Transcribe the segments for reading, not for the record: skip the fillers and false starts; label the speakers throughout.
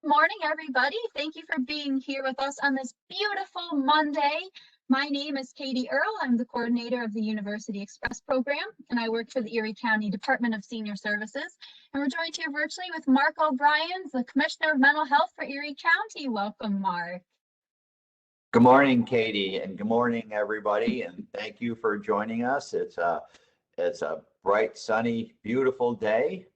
Speaker 1: Morning, everybody. Thank you for being here with us on this beautiful Monday. My name is Katie Earle. I'm the coordinator of the University Express program, and I work for the Erie County Department of Senior Services. And we're joined here virtually with Mark O'Brien, the Commissioner of Mental Health for Erie County. Welcome, Mark.
Speaker 2: Good morning, Katie, and good morning, everybody, and thank you for joining us. It's a bright, sunny, beautiful day,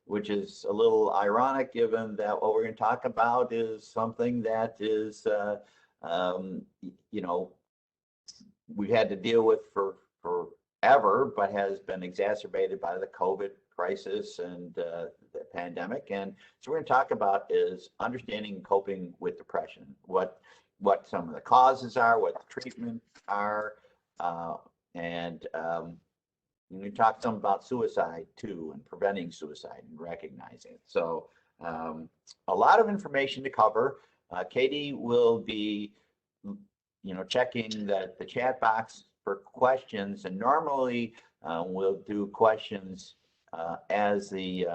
Speaker 2: which is a little ironic given that what we're going to talk about is something that is, we've had to deal with for forever, but has been exacerbated by the COVID crisis and the pandemic. And so we're going to talk about is understanding and coping with depression, what some of the causes are, what the treatments are, and we talk some about suicide too, and preventing suicide and recognizing it. So a lot of information to cover. Katie will be, checking the chat box for questions, and normally we'll do questions as the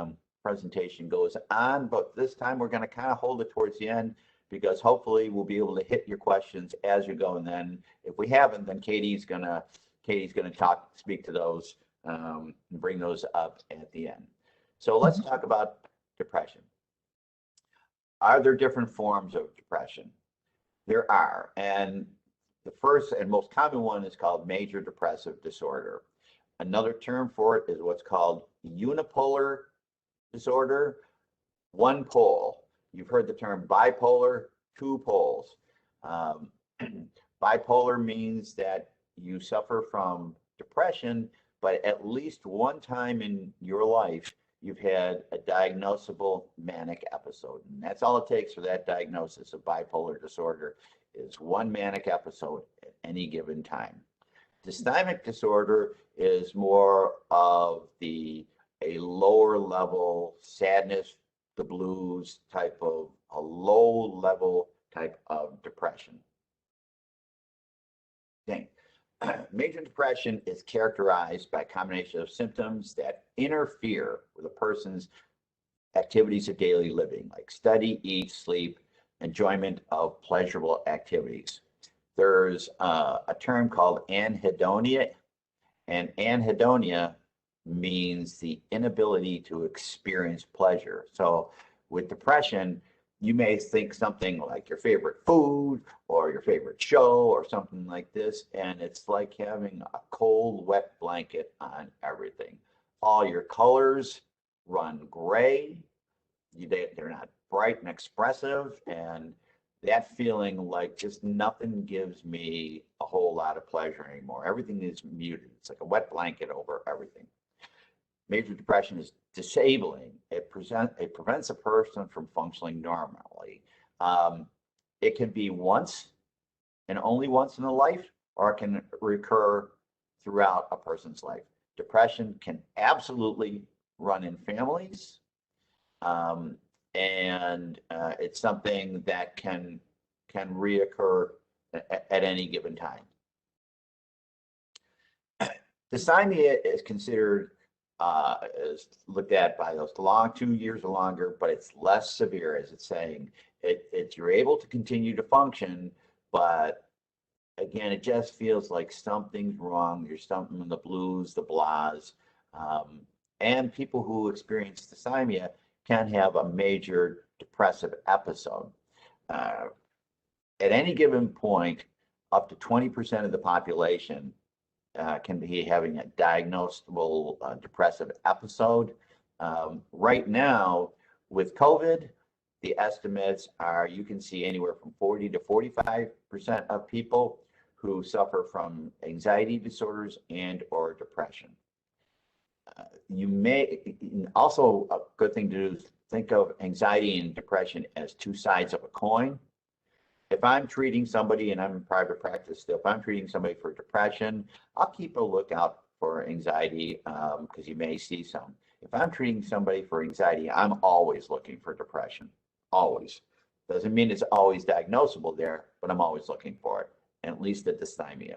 Speaker 2: presentation goes on, but this time we're going to kind of hold it towards the end, because hopefully we'll be able to hit your questions as you go. And then if we haven't, then Katie's gonna speak to those and bring those up at the end. So let's talk about depression. Are there different forms of depression? There are, and the first and most common one is called major depressive disorder. Another term for it is what's called unipolar disorder, one pole. You've heard the term bipolar, two poles. Bipolar means that you suffer from depression, but at least one time in your life, you've had a diagnosable manic episode. And that's all it takes for that diagnosis of bipolar disorder is one manic episode at any given time. Dysthymic disorder is more of a lower level sadness, the blues type of a low level type of depression. Major depression is characterized by a combination of symptoms that interfere with a person's activities of daily living, like study, eat, sleep, enjoyment of pleasurable activities. There's a term called anhedonia, and anhedonia means the inability to experience pleasure. So with depression, you may think something like your favorite food or your favorite show or something like this, and it's like having a cold, wet blanket on everything. All your colors run gray. They're not bright and expressive, and that feeling like just nothing gives me a whole lot of pleasure anymore. Everything is muted. It's like a wet blanket over everything. Major depression is disabling. It prevents a person from functioning normally. It can be once and only once in a life, or it can recur throughout a person's life. Depression can absolutely run in families, and it's something that can reoccur at any given time. Dysthymia is considered is looked at by those 2 years or longer, but it's less severe, as it's saying. You're able to continue to function, but again, it just feels like something's wrong. There's something in the blues, the blahs, and people who experience dysthymia can have a major depressive episode. At any given point, up to 20% of the population can be having a diagnosable depressive episode. Right now, with COVID, the estimates are you can see anywhere from 40 to 45% of people who suffer from anxiety disorders and or depression. You may also, a good thing to do is think of anxiety and depression as two sides of a coin. If I'm treating somebody, and I'm in private practice still, if I'm treating somebody for depression, I'll keep a lookout for anxiety because you may see some. If I'm treating somebody for anxiety, I'm always looking for depression, always. Doesn't mean it's always diagnosable there, but I'm always looking for it, and at least the dysthymia.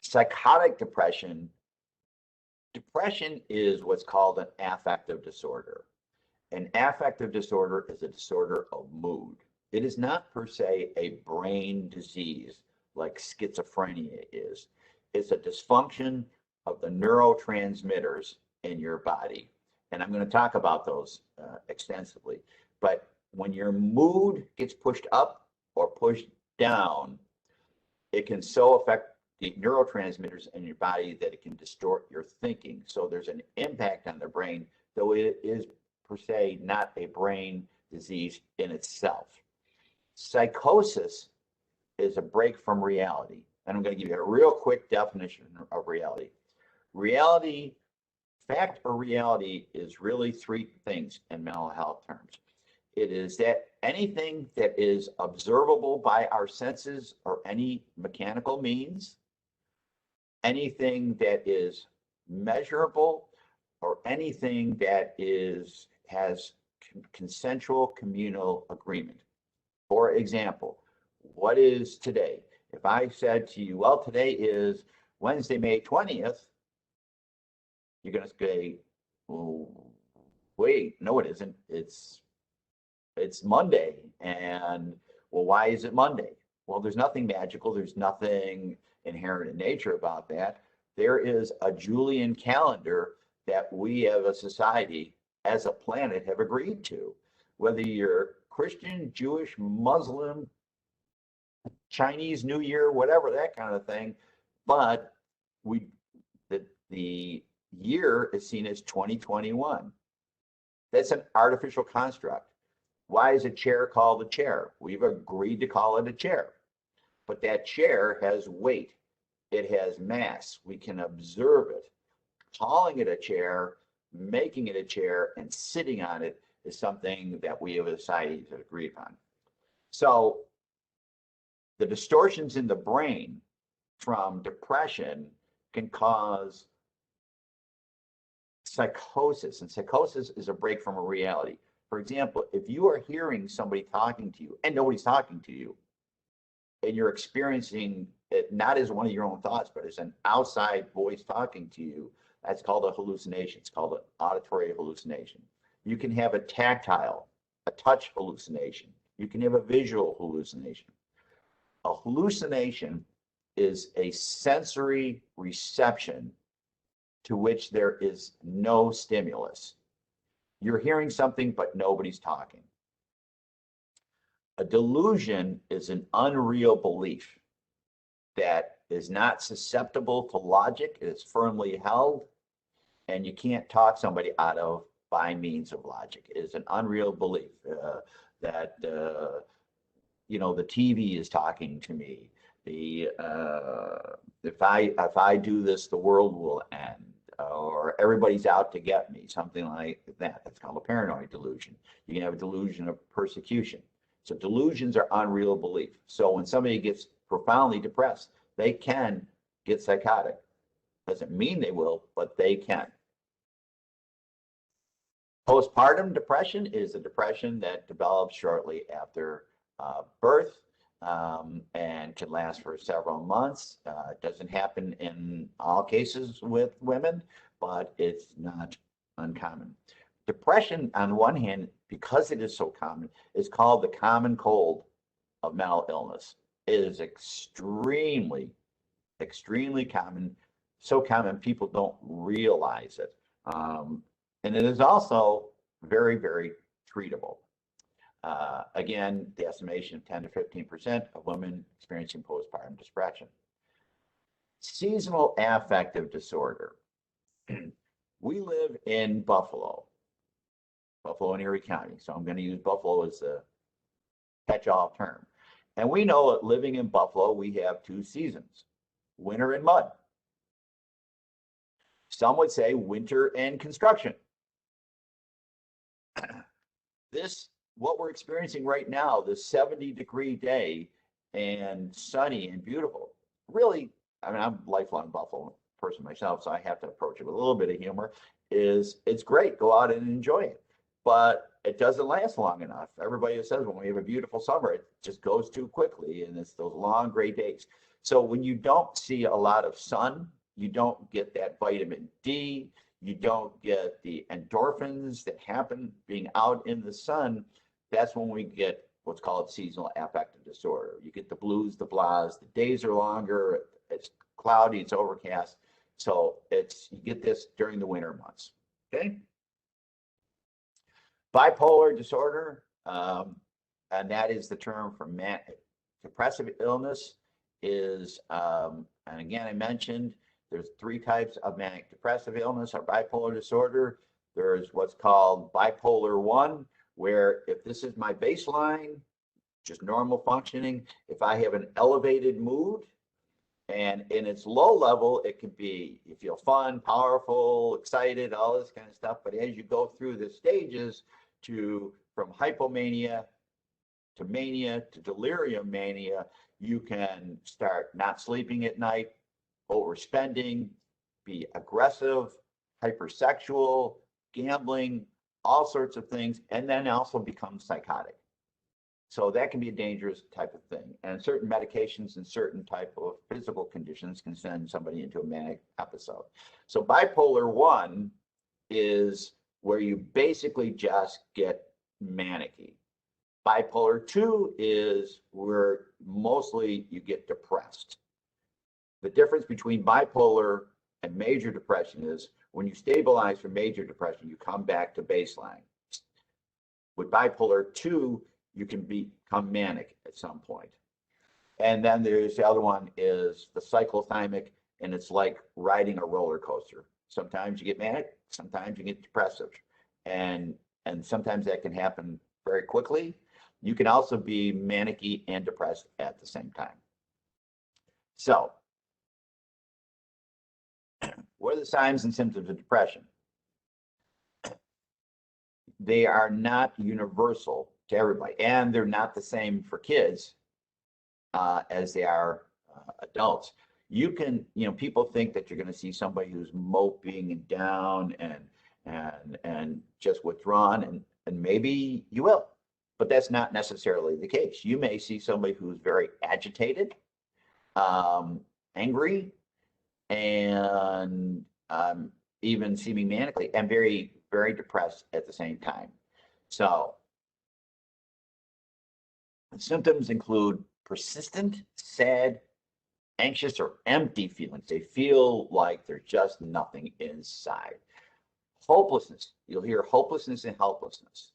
Speaker 2: Psychotic depression. Depression is what's called an affective disorder. An affective disorder is a disorder of mood. It is not per se a brain disease like schizophrenia is. It's a dysfunction of the neurotransmitters in your body. And I'm going to talk about those extensively. But when your mood gets pushed up or pushed down, it can so affect the neurotransmitters in your body that it can distort your thinking. So there's an impact on the brain, though it is per se not a brain disease in itself. Psychosis is a break from reality. And I'm going to give you a real quick definition of reality. Reality, fact or reality, is really three things in mental health terms. It is that anything that is observable by our senses or any mechanical means, anything that is measurable, or anything that has consensual communal agreement. For example, what is today? If I said to you, well, today is Wednesday, May 20th, you're going to say, well, wait, no, it isn't. It's Monday. And well, why is it Monday? Well, there's nothing magical. There's nothing inherent in nature about that. There is a Julian calendar that we as a society, as a planet, have agreed to. Whether you're Christian, Jewish, Muslim, Chinese New Year, whatever, that kind of thing. But the year is seen as 2021. That's an artificial construct. Why is a chair called a chair? We've agreed to call it a chair. But that chair has weight. It has mass. We can observe it. Calling it a chair, making it a chair, and sitting on it is something that we as a society have agreed upon. So the distortions in the brain from depression can cause psychosis, and psychosis is a break from a reality. For example, if you are hearing somebody talking to you and nobody's talking to you, and you're experiencing it not as one of your own thoughts, but as an outside voice talking to you, that's called a hallucination. It's called an auditory hallucination. You can have a tactile, a touch hallucination. You can have a visual hallucination. A hallucination is a sensory reception to which there is no stimulus. You're hearing something, but nobody's talking. A delusion is an unreal belief that is not susceptible to logic. It is firmly held, and you can't talk somebody out of by means of logic. It is an unreal belief that you know, the TV is talking to me. If I do this, the world will end, or everybody's out to get me, something like that. That's called a paranoid delusion. You can have a delusion of persecution. So delusions are unreal belief. So when somebody gets profoundly depressed, they can get psychotic. Doesn't mean they will, but they can. Postpartum depression is a depression that develops shortly after birth and can last for several months. It doesn't happen in all cases with women, but it's not uncommon. Depression, on one hand, because it is so common, is called the common cold of mental illness. It is extremely, extremely common, so common people don't realize it. And it is also very, very treatable. Again, the estimation of 10 to 15% of women experiencing postpartum depression. Seasonal affective disorder. We live in Buffalo and Erie County. So I'm going to use Buffalo as a catch-all term. And we know that living in Buffalo, we have two seasons, winter and mud. Some would say winter and construction. What we're experiencing right now, this 70-degree day and sunny and beautiful, really, I mean, I'm a lifelong Buffalo person myself, so I have to approach it with a little bit of humor, it's great, go out and enjoy it. But it doesn't last long enough. Everybody says when we have a beautiful summer, it just goes too quickly, and it's those long gray days. So when you don't see a lot of sun, you don't get that vitamin D, You don't get the endorphins that happen being out in the sun. That's when we get what's called seasonal affective disorder. You get the blues, the blahs, the days are longer, it's cloudy, it's overcast. So you get this during the winter months, okay? Bipolar disorder, and that is the term for depressive illness is, and again, I mentioned there's 3 types of manic depressive illness or bipolar disorder. There's what's called bipolar 1, where if this is my baseline, just normal functioning, if I have an elevated mood, and in its low level, it could be you feel fun, powerful, excited, all this kind of stuff. But as you go through the stages from hypomania to mania to delirium mania, you can start not sleeping at night, overspending, be aggressive, hypersexual, gambling, all sorts of things, and then also become psychotic. So that can be a dangerous type of thing. And certain medications and certain type of physical conditions can send somebody into a manic episode. So bipolar 1 is where you basically just get manicky. Bipolar 2 is where mostly you get depressed. The difference between bipolar and major depression is when you stabilize from major depression, you come back to baseline. With bipolar 2, you can become manic at some point. And then there's the other one is the cyclothymic, and it's like riding a roller coaster. Sometimes you get manic, sometimes you get depressive. And sometimes that can happen very quickly. You can also be manicky and depressed at the same time. So, what are the signs and symptoms of depression? They are not universal to everybody, and they're not the same for kids as they are adults. People think that you're going to see somebody who's moping and down and just withdrawn, and maybe you will, but that's not necessarily the case. You may see somebody who's very agitated, angry, and even seeming manically, and very, very depressed at the same time. So symptoms include persistent, sad, anxious, or empty feelings. They feel like there's just nothing inside. Hopelessness. You'll hear hopelessness and helplessness.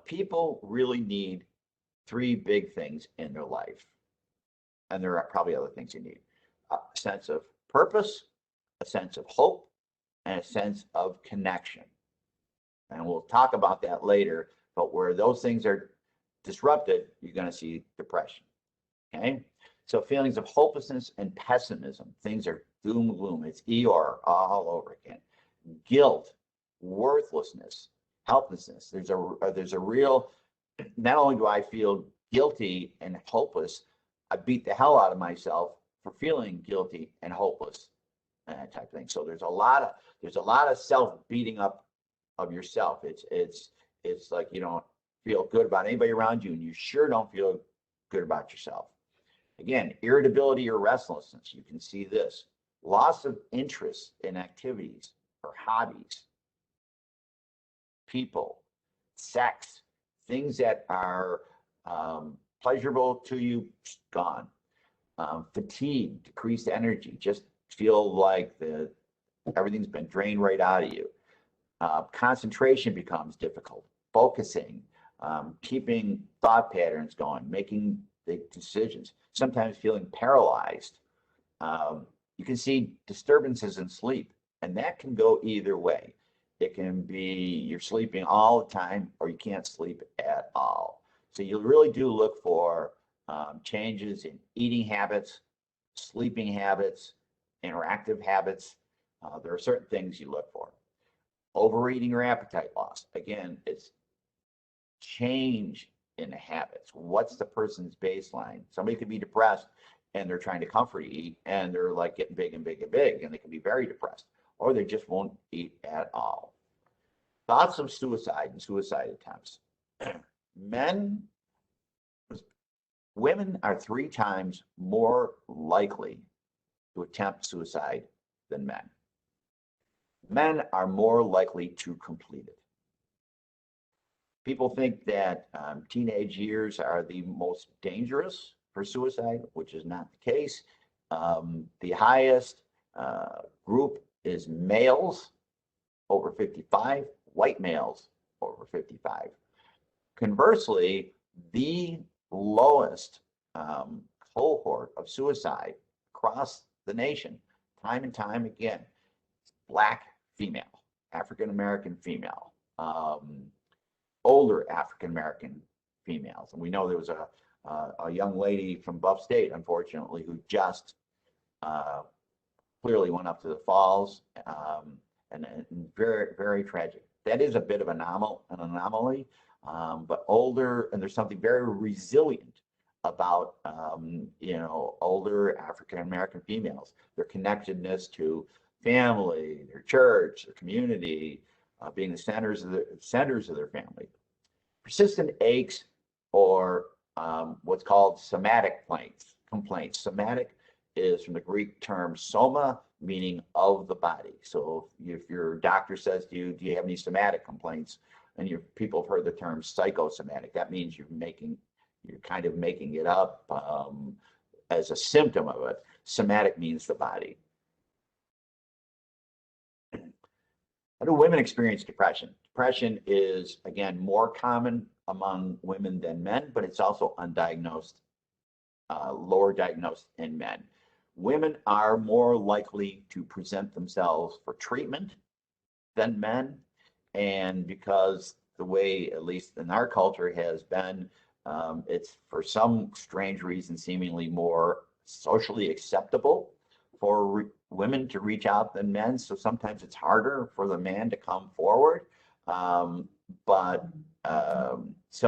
Speaker 2: People really need 3 big things in their life. And there are probably other things you need. A sense of purpose, a sense of hope, and a sense of connection. And we'll talk about that later, but where those things are disrupted, you're going to see depression. Okay? So feelings of hopelessness and pessimism, things are doom, gloom. It's Eeyore all over again. Guilt, worthlessness, helplessness. There's a real, not only do I feel guilty and hopeless, I beat the hell out of myself for feeling guilty and hopeless, type of thing. So there's a lot of self beating up of yourself. It's like you don't feel good about anybody around you, and you sure don't feel good about yourself. Again, irritability or restlessness. You can see this. Loss of interest in activities or hobbies, people, sex, things that are pleasurable to you, gone. Fatigue, decreased energy, just feel like everything's been drained right out of you. Concentration becomes difficult. Focusing, keeping thought patterns going, making big decisions, sometimes feeling paralyzed. You can see disturbances in sleep, and that can go either way. It can be you're sleeping all the time or you can't sleep at all. So you really do look for changes in eating habits, sleeping habits, interactive habits. There are certain things you look for. Overeating or appetite loss. Again, it's change in the habits. What's the person's baseline? Somebody could be depressed and they're trying to comfort eat and they're like getting big and big and big, and they can be very depressed, or they just won't eat at all. Thoughts of suicide and suicide attempts. Women are 3 times more likely to attempt suicide than men. Men are more likely to complete it. People think that teenage years are the most dangerous for suicide, which is not the case. The highest group is males over 55, white males over 55. Conversely, the lowest cohort of suicide across the nation, time and time again, Black female, African American female, older African American females. And we know there was a young lady from Buff State, unfortunately, who just clearly went up to the falls, and very, very tragic. That is a bit of an anomaly, but older, and there's something very resilient about older African American females, their connectedness to family, their church, their community, being the centers of their family. Persistent aches, or what's called somatic complaints. Somatic is from the Greek term soma, meaning of the body. So if your doctor says to you, do you have any somatic complaints? And people have heard the term psychosomatic. That means you're kind of making it up as a symptom of it. Somatic means the body. How do women experience depression? Depression is, again, more common among women than men, but it's also undiagnosed, lower diagnosed in men. Women are more likely to present themselves for treatment than men. And because the way, at least in our culture, has been, it's for some strange reason seemingly more socially acceptable for women to reach out than men. So sometimes it's harder for the man to come forward. So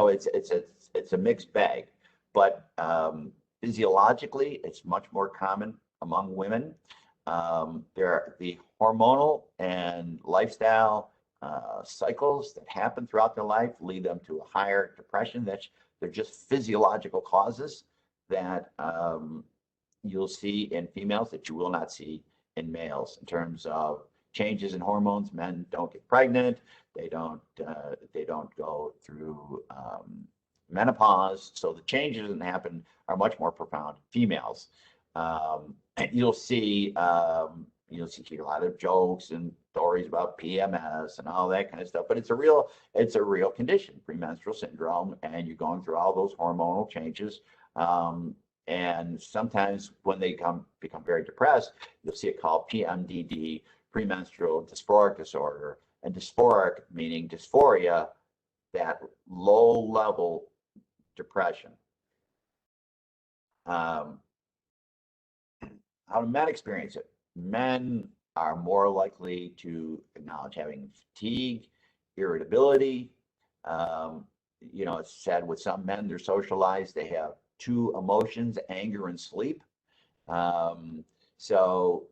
Speaker 2: it's a mixed bag. But physiologically, it's much more common among women. There are the hormonal and lifestyle cycles that happen throughout their life lead them to a higher depression. They're just physiological causes that you'll see in females that you will not see in males in terms of changes in hormones. Men don't get pregnant. They don't go through menopause. So the changes that happen are much more profound in females. And you'll see a lot of jokes and stories about PMS and all that kind of stuff. But it's a real condition, premenstrual syndrome, and you're going through all those hormonal changes. And sometimes when they become very depressed, you'll see it called PMDD, premenstrual dysphoric disorder, and dysphoric meaning dysphoria, that low-level depression. How do men experience it? Men are more likely to acknowledge having fatigue, irritability. It's said with some men, they're socialized. They have two emotions, anger and sleep. So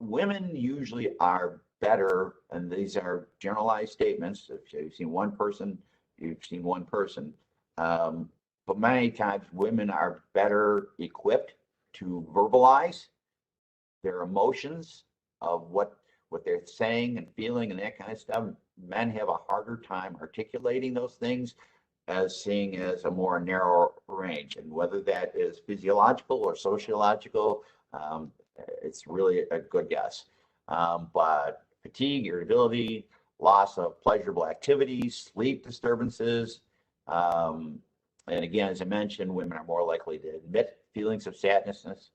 Speaker 2: women usually are better, and these are generalized statements. If you've seen one person, you've seen one person. But many times women are better equipped to verbalize their emotions of what they're saying and feeling and that kind of stuff. Men have a harder time articulating those things, as seeing as a more narrow range. And whether that is physiological or sociological, it's really a good guess. But fatigue, irritability, loss of pleasurable activities, sleep disturbances. And again, as I mentioned, women are more likely to admit feelings of sadness.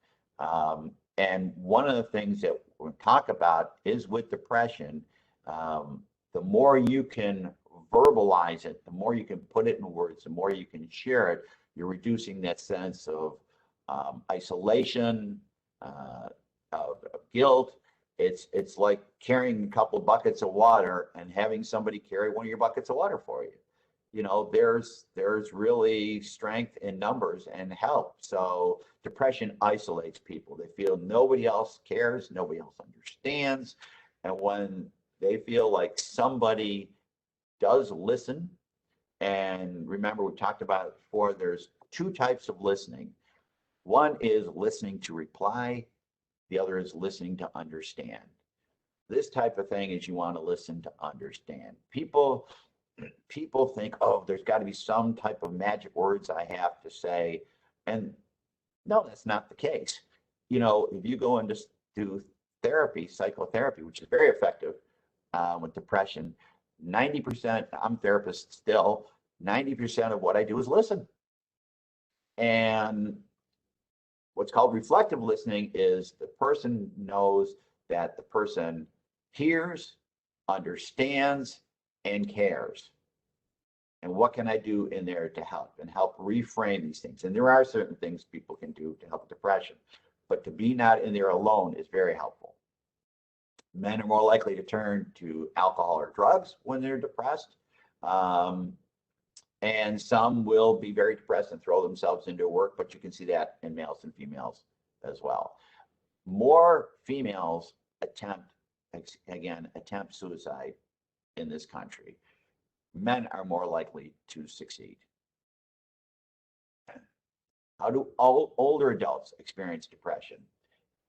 Speaker 2: And one of the things that we talk about is with depression, the more you can verbalize it, the more you can put it in words, the more you can share it, you're reducing that sense of isolation, of guilt. It's like carrying a couple buckets of water and having somebody carry one of your buckets of water for you. There's really strength in numbers and help. So depression isolates people. They feel nobody else cares, nobody else understands. And when they feel like somebody does listen, and remember, we talked about it before, there's two types of listening. One is listening to reply. The other is listening to understand. This type of thing is you want to listen to understand. People think, oh, there's got to be some type of magic words I have to say. And no, that's not the case. You know, if you go into do therapy, psychotherapy, which is very effective with depression, 90%, I'm a therapist still, 90% of what I do is listen. And what's called reflective listening is the person knows that the person hears, understands, and cares. And what can I do in there to help and help reframe these things? And there are certain things people can do to help depression, but to be not in there alone is very helpful. Men are more likely to turn to alcohol or drugs when they're depressed. And some will be very depressed and throw themselves into work, but you can see that in males and females as well. More females attempt suicide in this country. Men are more likely to succeed. How do older adults experience depression?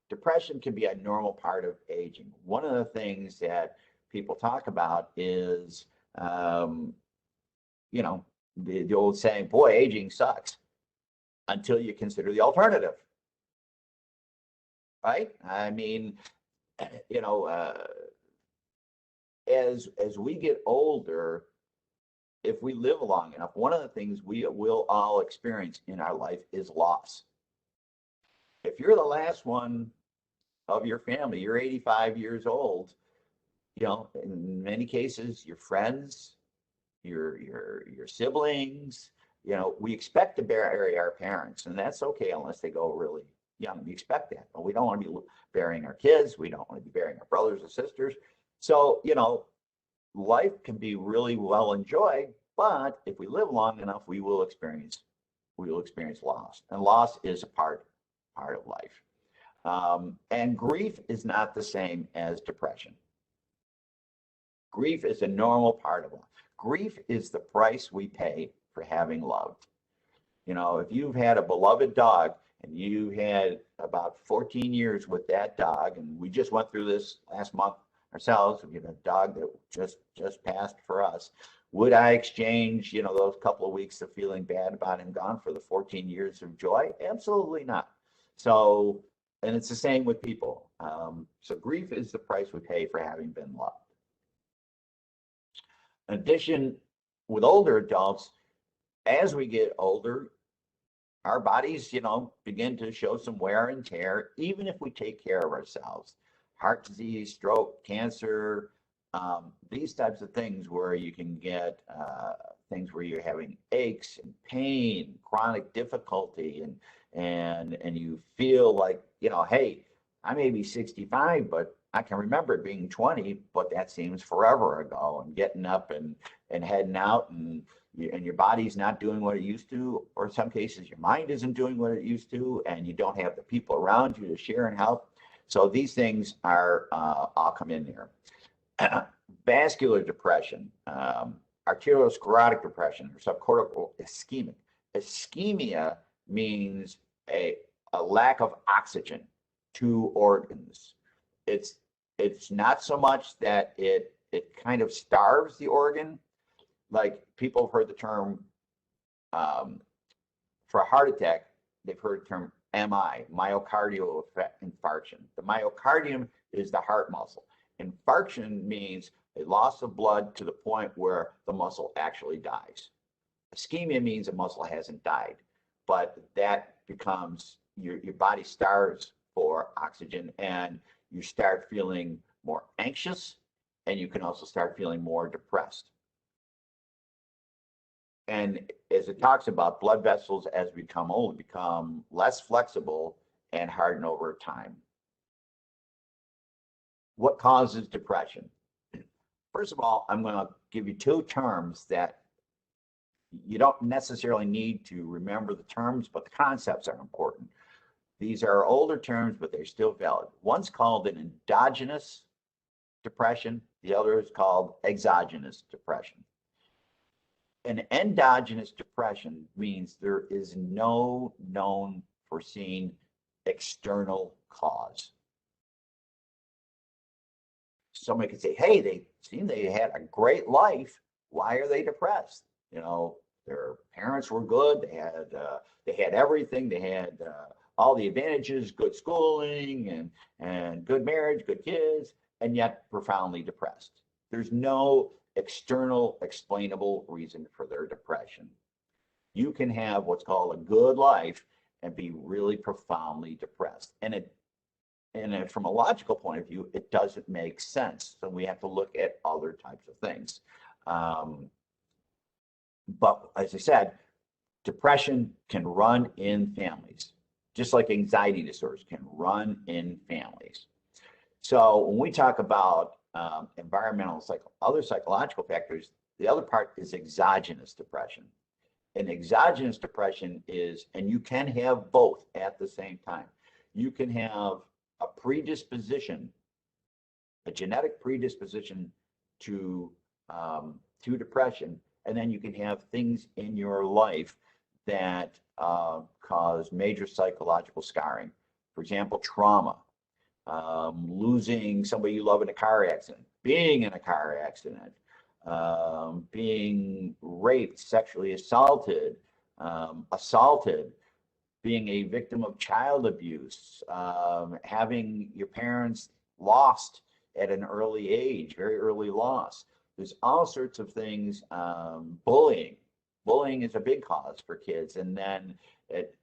Speaker 2: Depression can be a normal part of aging. One of the things that people talk about is, you know, the old saying, boy, aging sucks, until you consider the alternative, right? I mean, you know, as we get older, if we live long enough, one of the things we will all experience in our life is loss. If you're the last one of your family, you're 85 years old, you know, in many cases, your friends, your siblings, you know, we expect to bury our parents, and that's okay unless they go really young. We expect that, but we don't want to be burying our kids. We don't want to be burying our brothers and sisters. So, you know, life can be really well enjoyed, but if we live long enough, we will experience loss, and loss is a part of life. And grief is not the same as depression. Grief is a normal part of life. Grief is the price we pay for having loved. You know, if you've had a beloved dog and you had about 14 years with that dog, and we just went through this last month ourselves, we had a dog that just passed for us. Would I exchange, you know, those couple of weeks of feeling bad about him gone for the 14 years of joy? Absolutely not. So, and it's the same with people. So grief is the price we pay for having been loved. In addition, with older adults, as we get older, our bodies, you know, begin to show some wear and tear, even if we take care of ourselves. Heart disease, stroke, cancer, these types of things where you can get things where you're having aches and pain, chronic difficulty, and you feel like, you know, hey, I may be 65, but I can remember being 20, but that seems forever ago, and getting up and heading out, and your body's not doing what it used to, or in some cases your mind isn't doing what it used to, and you don't have the people around you to share and help. So these things are all come in there. Vascular depression, arteriosclerotic depression, or subcortical ischemic. Ischemia means a lack of oxygen to organs. It's not so much that it kind of starves the organ. Like, people have heard the term for a heart attack, they've heard the term MI, myocardial infarction. The myocardium is the heart muscle. Infarction means a loss of blood to the point where the muscle actually dies. Ischemia means a muscle hasn't died, but that becomes your body starves for oxygen, and you start feeling more anxious, and you can also start feeling more depressed. And as it talks about, blood vessels as we become old become less flexible and harden over time. What causes depression? First of all, I'm going to give you two terms that you don't necessarily need to remember the terms, but the concepts are important. These are older terms, but they're still valid. One's called an endogenous depression. The other is called exogenous depression. An endogenous depression means there is no known foreseen external cause. somebody could say, hey, they seem they had a great life. Why are they depressed? You know, their parents were good. They had everything. They had all the advantages, good schooling and good marriage, good kids, and yet profoundly depressed. There's no external explainable reason for their depression. You can have what's called a good life and be really profoundly depressed. And from a logical point of view, it doesn't make sense. So we have to look at other types of things. But as I said, depression can run in families, just like anxiety disorders can run in families. So when we talk about environmental, other psychological factors, the other part is exogenous depression. And exogenous depression is, and you can have both at the same time. You can have a predisposition, a genetic predisposition to depression, and then you can have things in your life that cause major psychological scarring. For example, trauma, losing somebody you love in a car accident, being in a car accident, being raped, sexually assaulted, being a victim of child abuse, having your parents lost at an early age, very early loss. There's all sorts of things. Bullying. Bullying is a big cause for kids, and then it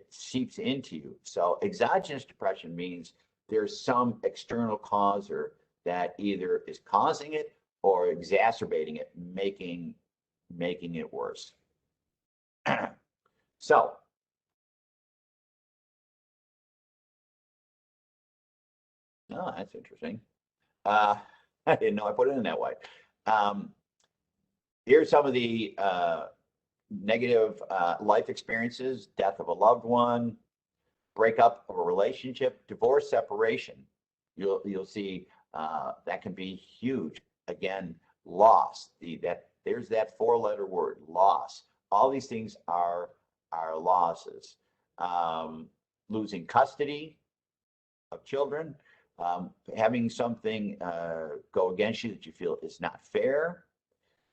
Speaker 2: seeps into you. So exogenous depression means there's some external causer that either is causing it or exacerbating it, making it worse. So oh, that's interesting. I didn't know I put it in that way. Here's some of the negative life experiences: death of a loved one, breakup of a relationship, divorce, separation. You'll see that can be huge. Again, loss. There's that four-letter word, loss. All these things are losses. Losing custody of children, having something go against you that you feel is not fair,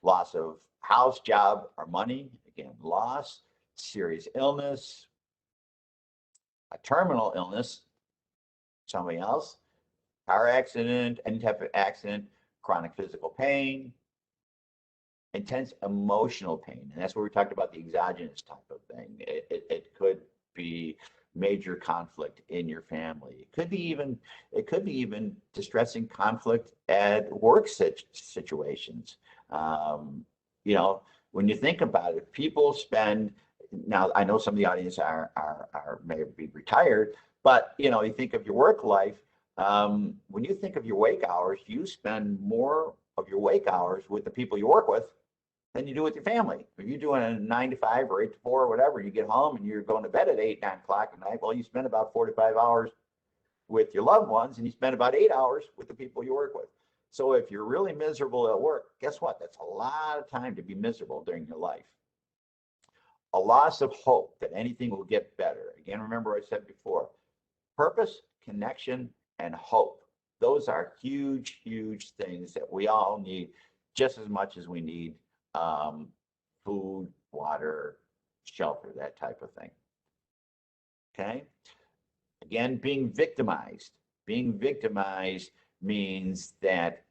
Speaker 2: loss of house, job, or money, again, loss, serious illness, a terminal illness, somebody else, car accident, any type of accident, chronic physical pain, intense emotional pain. And that's where we talked about the exogenous type of thing. It could be major conflict in your family. It could be even distressing conflict at work situations. You know, when you think about it, people spend, now I know some of the audience may be retired, but you know, you think of your work life, when you think of your wake hours, you spend more of your wake hours with the people you work with than you do with your family. If you're doing a 9 to 5 or 8 to 4 or whatever, you get home and you're going to bed at 8, 9 o'clock at night, well, you spend about 45 hours with your loved ones and you spend about 8 hours with the people you work with. So if you're really miserable at work, guess what? That's a lot of time to be miserable during your life. A loss of hope that anything will get better. Again, remember I said before, purpose, connection, and hope. Those are huge, huge things that we all need just as much as we need food, water, shelter, that type of thing. Okay? Again, being victimized. Being victimized means that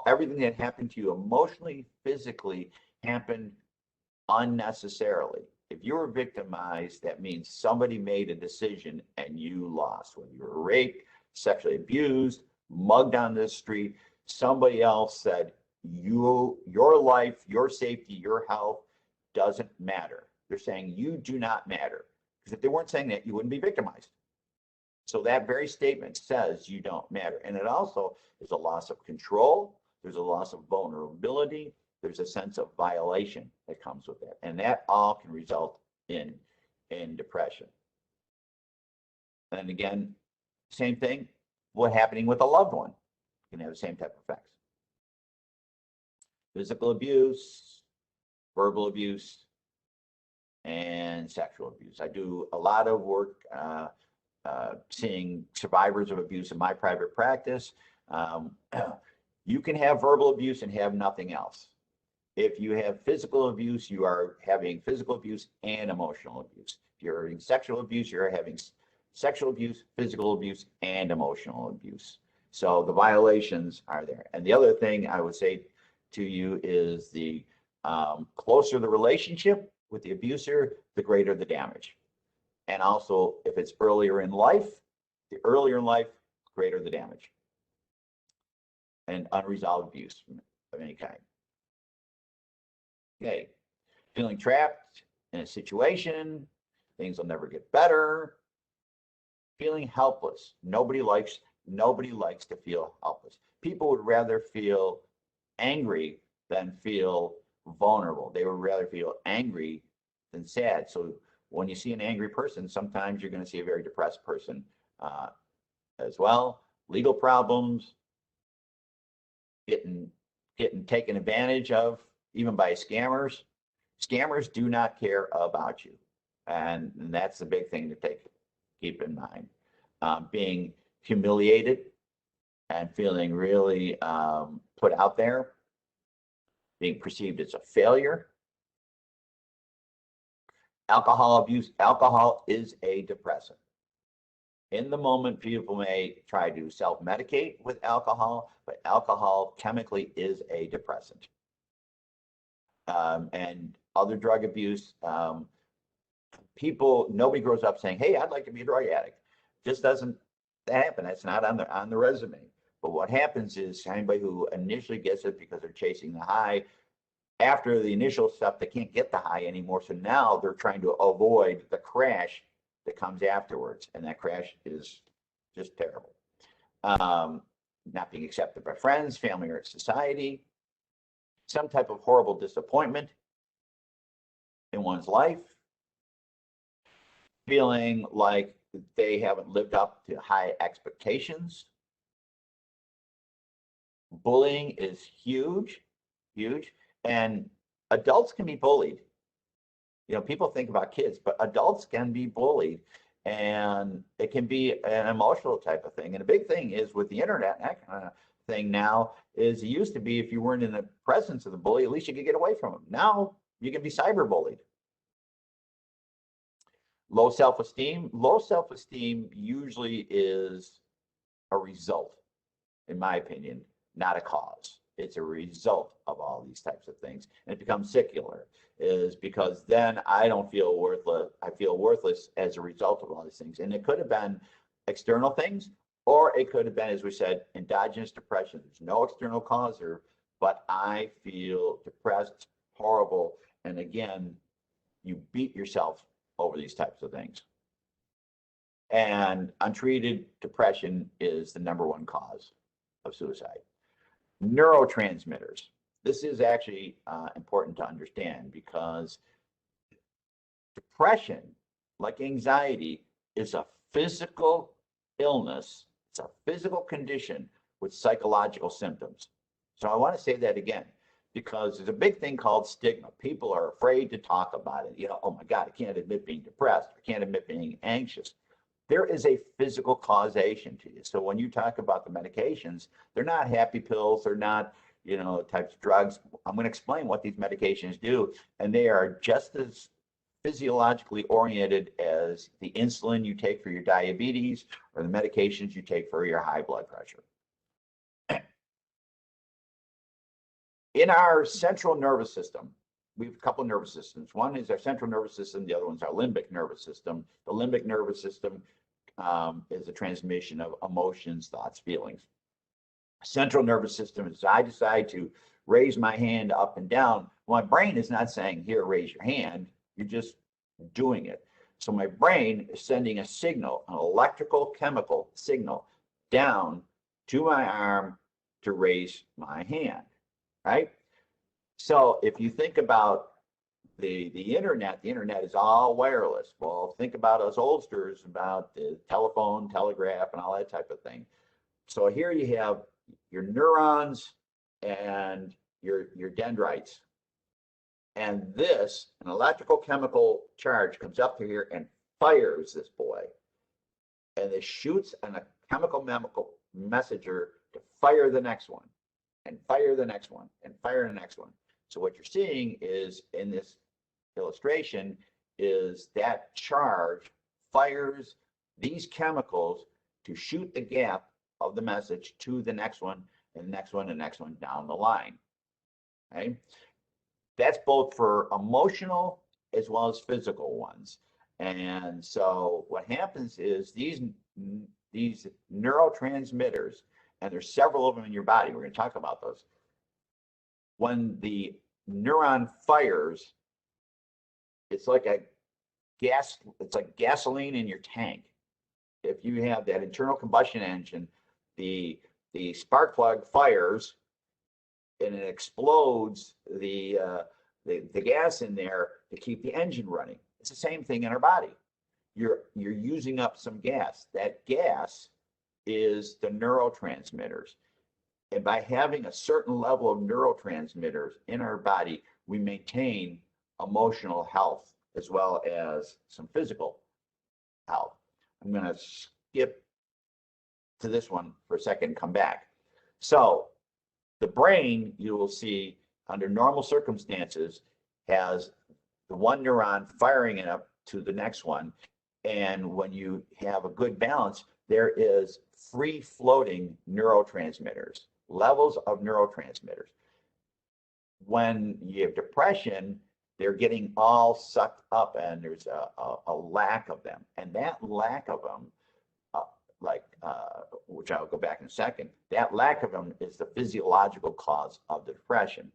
Speaker 2: everything that happened to you emotionally, physically, happened unnecessarily. If you were victimized, that means somebody made a decision and you lost. When you were raped, sexually abused, mugged on the street, somebody else said, your life, your safety, your health doesn't matter. They're saying you do not matter. Because if they weren't saying that, you wouldn't be victimized. So that very statement says you don't matter. And it also is a loss of control. There's a loss of vulnerability. There's a sense of violation that comes with that. And that all can result in depression. And again, same thing, what's happening with a loved one can have the same type of effects. Physical abuse, verbal abuse, and sexual abuse. I do a lot of work seeing survivors of abuse in my private practice. Um, you can have verbal abuse and have nothing else. If you have physical abuse, you are having physical abuse and emotional abuse. If you're having sexual abuse, you're having sexual abuse, physical abuse, and emotional abuse. So the violations are there. And the other thing I would say to you is the closer the relationship with the abuser, the greater the damage. And also, if it's earlier in life, the earlier in life, greater the damage. And unresolved abuse of any kind. Okay, feeling trapped in a situation, things will never get better, feeling helpless. Nobody likes to feel helpless. People would rather feel angry than feel vulnerable. They would rather feel angry than sad. So when you see an angry person, sometimes you're going to see a very depressed person as well. Legal problems, getting taken advantage of, even by scammers. Scammers do not care about you. And that's the big thing to keep in mind. Being humiliated and feeling really put out there, being perceived as a failure. Alcohol abuse. Alcohol is a depressant. In the moment, people may try to self-medicate with alcohol, but alcohol chemically is a depressant. And other drug abuse, nobody grows up saying, hey, I'd like to be a drug addict. Just doesn't happen. That's not on the resume. But what happens is anybody who initially gets it because they're chasing the high, after the initial stuff, they can't get the high anymore. So now they're trying to avoid the crash that comes afterwards. And that crash is just terrible. Not being accepted by friends, family, or society. Some type of horrible disappointment in one's life. Feeling like they haven't lived up to high expectations. Bullying is huge, huge. And adults can be bullied. You know, people think about kids, but adults can be bullied. And it can be an emotional type of thing. And a big thing is with the internet, that kind of thing now, is it used to be if you weren't in the presence of the bully, at least you could get away from him. Now you can be cyberbullied. Low self-esteem. Low self-esteem usually is a result, in my opinion, not a cause. It's a result of all these types of things. And it becomes secular, is because then I don't feel worthless. I feel worthless as a result of all these things. And it could have been external things, or it could have been, as we said, endogenous depression. There's no external cause there, but I feel depressed, horrible. And again, you beat yourself over these types of things. And untreated depression is the #1 cause of suicide. Neurotransmitters. This is actually important to understand because depression, like anxiety, is a physical illness. It's a physical condition with psychological symptoms. So I want to say that again, because there's a big thing called stigma. People are afraid to talk about it. You know, oh my God, I can't admit being depressed. I can't admit being anxious. There is a physical causation to you. So when you talk about the medications, they're not happy pills. They're not, you know, types of drugs. I'm going to explain what these medications do. And they are just as physiologically oriented as the insulin you take for your diabetes or the medications you take for your high blood pressure. In our central nervous system, we have a couple of nervous systems. One is our central nervous system. The other one's our limbic nervous system. The limbic nervous system is a transmission of emotions, thoughts, feelings. Central nervous system is I decide to raise my hand up and down. My brain is not saying, here, raise your hand. You're just doing it. So my brain is sending a signal, an electrical chemical signal down to my arm to raise my hand, right? So if you think about the internet is all wireless. Well, think about us oldsters, about the telephone, telegraph, and all that type of thing. So here you have your neurons and your dendrites. And this, an electrical chemical charge comes up to here and fires this boy. And it shoots a chemical messenger to fire the next one, and fire the next one, and fire the next one. So what you're seeing is in this illustration is that charge fires these chemicals to shoot the gap of the message to the next one, and the next one, and the next one down the line. Okay? That's both for emotional as well as physical ones. And so what happens is these neurotransmitters, and there's several of them in your body, we're going to talk about those. When the neuron fires, it's like gasoline in your tank. If you have that internal combustion engine, the spark plug fires and it explodes the gas in there to keep the engine running. It's the same thing in our body. You're using up some gas. That gas is the neurotransmitters. And by having a certain level of neurotransmitters in our body, we maintain emotional health as well as some physical health. I'm going to skip to this one for a second and come back. So the brain, you will see under normal circumstances, has the one neuron firing it up to the next one. And when you have a good balance, there is free floating neurotransmitters, levels of neurotransmitters. When you have depression, they're getting all sucked up and there's a lack of them. And that lack of them, which I'll go back in a second, that lack of them is the physiological cause of the depression.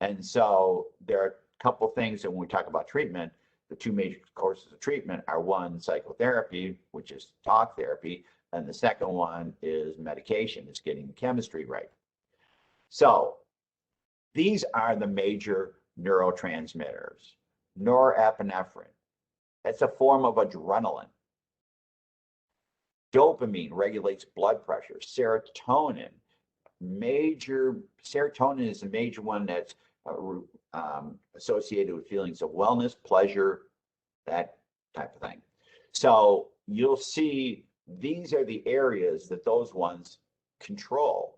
Speaker 2: And so there are a couple things that when we talk about treatment, the two major courses of treatment are one, psychotherapy, which is talk therapy, and the second one is medication. It's getting the chemistry right. So these are the major neurotransmitters. Norepinephrine, that's a form of adrenaline. Dopamine regulates blood pressure. Serotonin is a major one that's associated with feelings of wellness, pleasure, that type of thing. So you'll see these are the areas that those ones control.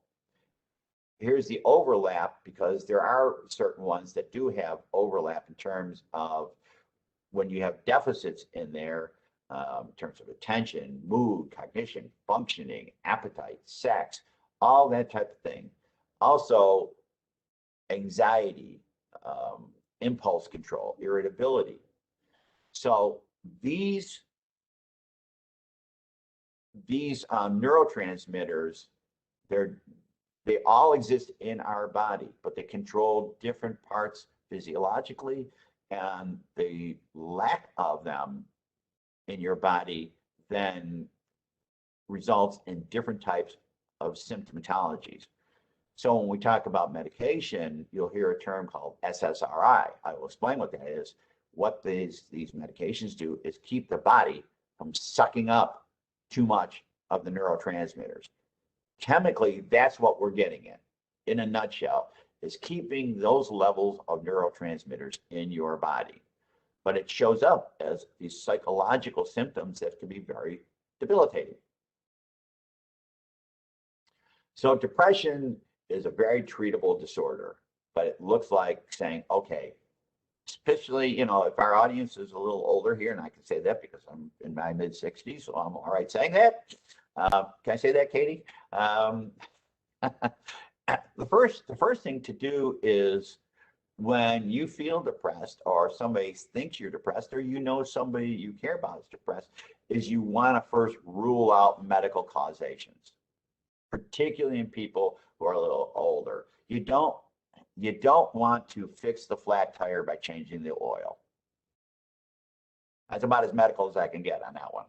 Speaker 2: Here's the overlap, because there are certain ones that do have overlap in terms of when you have deficits in there, in terms of attention, mood, cognition, functioning, appetite, sex, all that type of thing. Also, anxiety, impulse control, irritability. So these neurotransmitters, they all exist in our body, but they control different parts physiologically, and the lack of them in your body then results in different types of symptomatologies. So when we talk about medication, you'll hear a term called SSRI. I will explain what that is. What these medications do is keep the body from sucking up too much of the neurotransmitters. Chemically, that's what we're getting at, in a nutshell, is keeping those levels of neurotransmitters in your body. But it shows up as these psychological symptoms that can be very debilitating. So depression is a very treatable disorder, but it looks like saying, okay, especially, if our audience is a little older here, and I can say that because I'm in my mid-60s, so I'm all right saying that. Can I say that, Katie? The first thing to do is, when you feel depressed, or somebody thinks you're depressed, or somebody you care about is depressed, is you want to first rule out medical causations, particularly in people who are a little older. You don't want to fix the flat tire by changing the oil. That's about as medical as I can get on that one.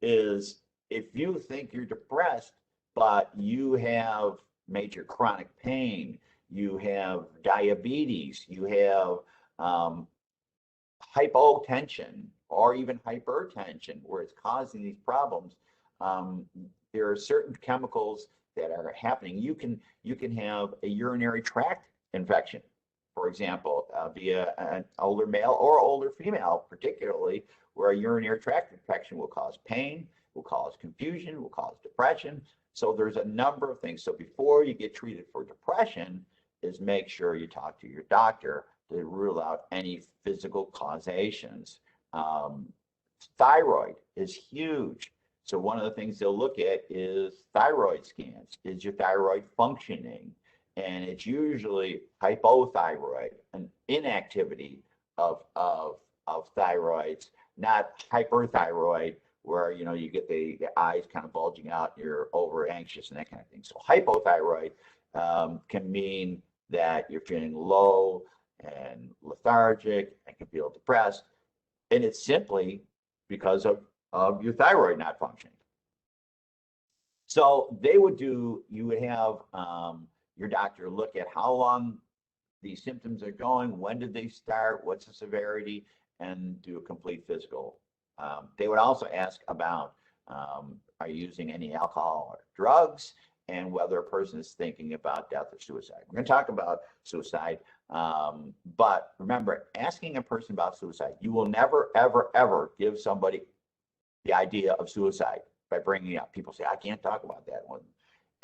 Speaker 2: Is if you think you're depressed, but you have major chronic pain, you have diabetes, you have hypotension or even hypertension, where it's causing these problems, there are certain chemicals that are happening. You can have a urinary tract infection, for example, via an older male or older female, particularly, where a urinary tract infection will cause pain, will cause confusion, will cause depression, So there's a number of things. So before you get treated for depression, is make sure you talk to your doctor to rule out any physical causations. Thyroid is huge. So one of the things they'll look at is thyroid scans. Is your thyroid functioning? And it's usually hypothyroid, an inactivity of thyroids, not hyperthyroid, where you get the eyes kind of bulging out, you're over anxious and that kind of thing. So hypothyroid can mean that you're feeling low and lethargic and can feel depressed, and it's simply because of your thyroid not functioning. So you would have your doctor look at how long these symptoms are going, when did they start, what's the severity, and do a complete physical. They would also ask about, are you using any alcohol or drugs, and whether a person is thinking about death or suicide. We're going to talk about suicide, but remember, asking a person about suicide, you will never, ever, ever give somebody the idea of suicide by bringing it up. People say, I can't talk about that one.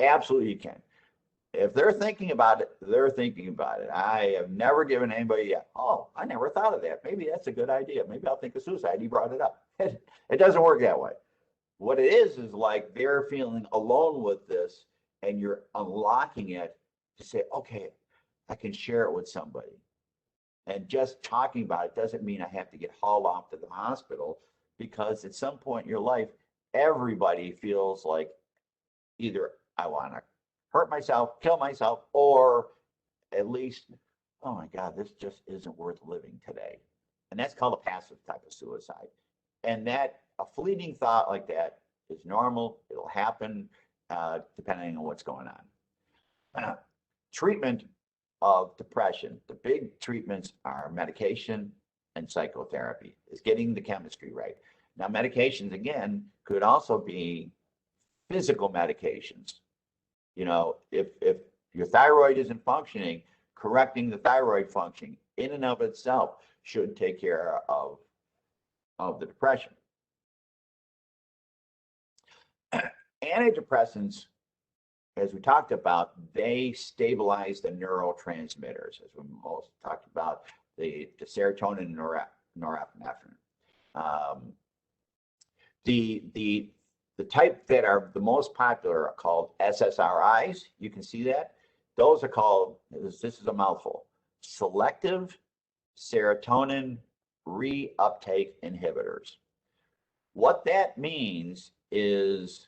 Speaker 2: Absolutely you can. If they're thinking about it, they're thinking about it. I have never given anybody yet, oh, I never thought of that. Maybe that's a good idea. Maybe I'll think of suicide. He brought it up. It doesn't work that way. What it is like they're feeling alone with this, and you're unlocking it to say, okay, I can share it with somebody. And just talking about it doesn't mean I have to get hauled off to the hospital, because at some point in your life, everybody feels like either I want to hurt myself, kill myself, or at least, oh my God, this just isn't worth living today. And that's called a passive type of suicide. And that a fleeting thought like that is normal. It'll happen depending on what's going on. Treatment of depression, the big treatments are medication and psychotherapy, is getting the chemistry right. Now, medications, again, could also be physical medications. If your thyroid isn't functioning, correcting the thyroid function in and of itself should take care of the depression. Antidepressants, as we talked about, they stabilize the neurotransmitters, as we most talked about, the serotonin and norepinephrine. The type that are the most popular are called SSRIs. You can see that. Those are called, this is a mouthful, Selective Serotonin Reuptake Inhibitors. What that means is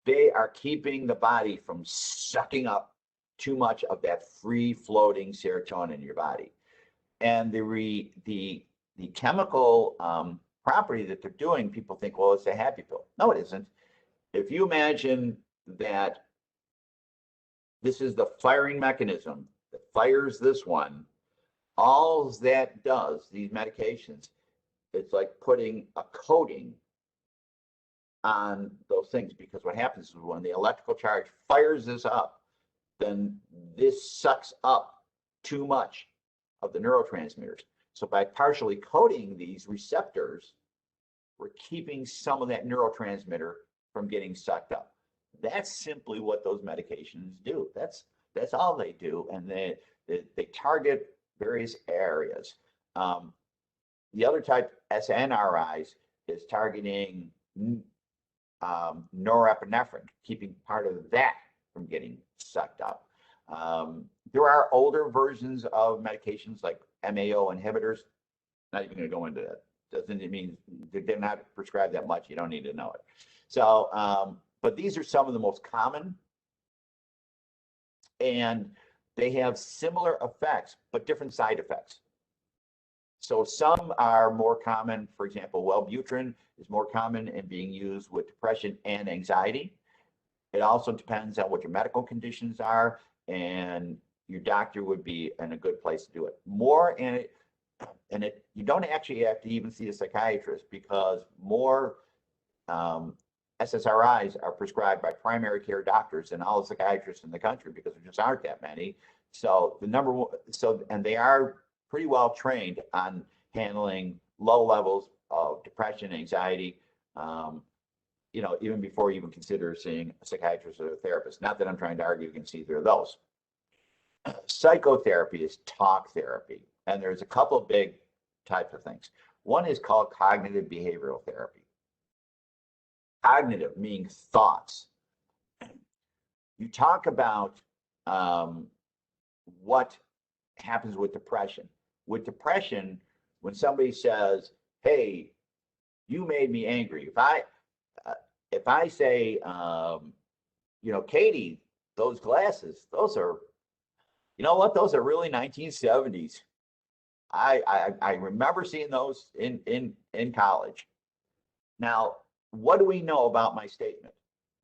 Speaker 2: they are keeping the body from sucking up too much of that free-floating serotonin in your body. And the chemical property that they're doing, people think, well, it's a happy pill. No, it isn't. If you imagine that this is the firing mechanism that fires this one, all that does, these medications, it's like putting a coating on those things, because what happens is when the electrical charge fires this up, then this sucks up too much of the neurotransmitters. So by partially coating these receptors, we're keeping some of that neurotransmitter from getting sucked up. That's simply what those medications do. That's all they do, and they target various areas. The other type, SNRIs, is targeting norepinephrine, keeping part of that from getting sucked up. There are older versions of medications like MAO inhibitors. Not even going to go into that. Doesn't it mean they're not prescribed that much? You don't need to know it. So, but these are some of the most common, and they have similar effects, but different side effects. So some are more common. For example, Wellbutrin is more common in being used with depression and anxiety. It also depends on what your medical conditions are, and your doctor would be in a good place to do it. You don't actually have to even see a psychiatrist, because more SSRIs are prescribed by primary care doctors than all the psychiatrists in the country, because there just aren't that many. So and they are pretty well trained on handling low levels of depression, anxiety, you know, even before you even consider seeing a psychiatrist or a therapist. Not that I'm trying to argue against either of those. Psychotherapy is talk therapy, and there's a couple of big types of things. One is called cognitive behavioral therapy. Cognitive meaning thoughts. You talk about what happens with depression. With depression, when somebody says, "Hey, you made me angry," if I say, you know, Katie, those glasses, those are, you know what, those are really 1970s. I remember seeing those in college. Now, what do we know about my statement?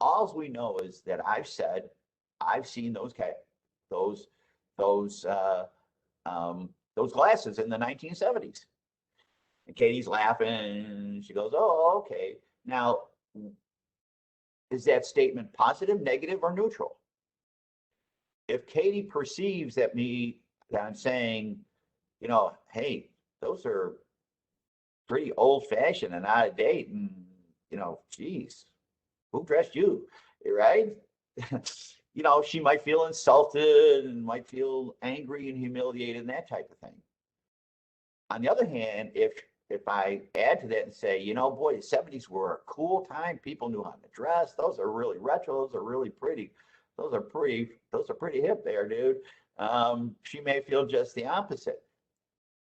Speaker 2: All we know is that I've said I've seen those those glasses in the 1970s. And Katie's laughing. She goes, "Oh, okay." Now, is that statement positive, negative, or neutral? If Katie perceives that I'm saying, you know, "Hey, those are pretty old-fashioned and out of date, and you know, geez, who dressed you?" Right? You know, she might feel insulted and might feel angry and humiliated and that type of thing. On the other hand, if I add to that and say, you know, boy, the 70s were a cool time. People knew how to dress. Those are really retro. Those are really pretty. Those are pretty hip there, dude. She may feel just the opposite.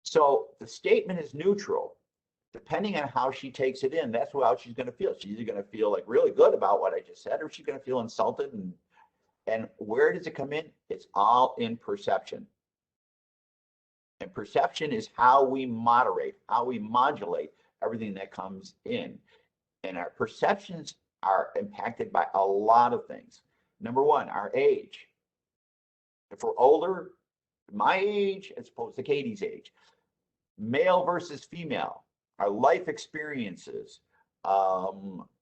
Speaker 2: So the statement is neutral. Depending on how she takes it in, that's how she's going to feel. She's either going to feel like really good about what I just said, or she's going to feel insulted. And where does it come in? It's all in perception. And perception is how we moderate, how we modulate everything that comes in. And our perceptions are impacted by a lot of things. Number one, our age. If we're older, my age as opposed to Katie's age, male versus female, our life experiences,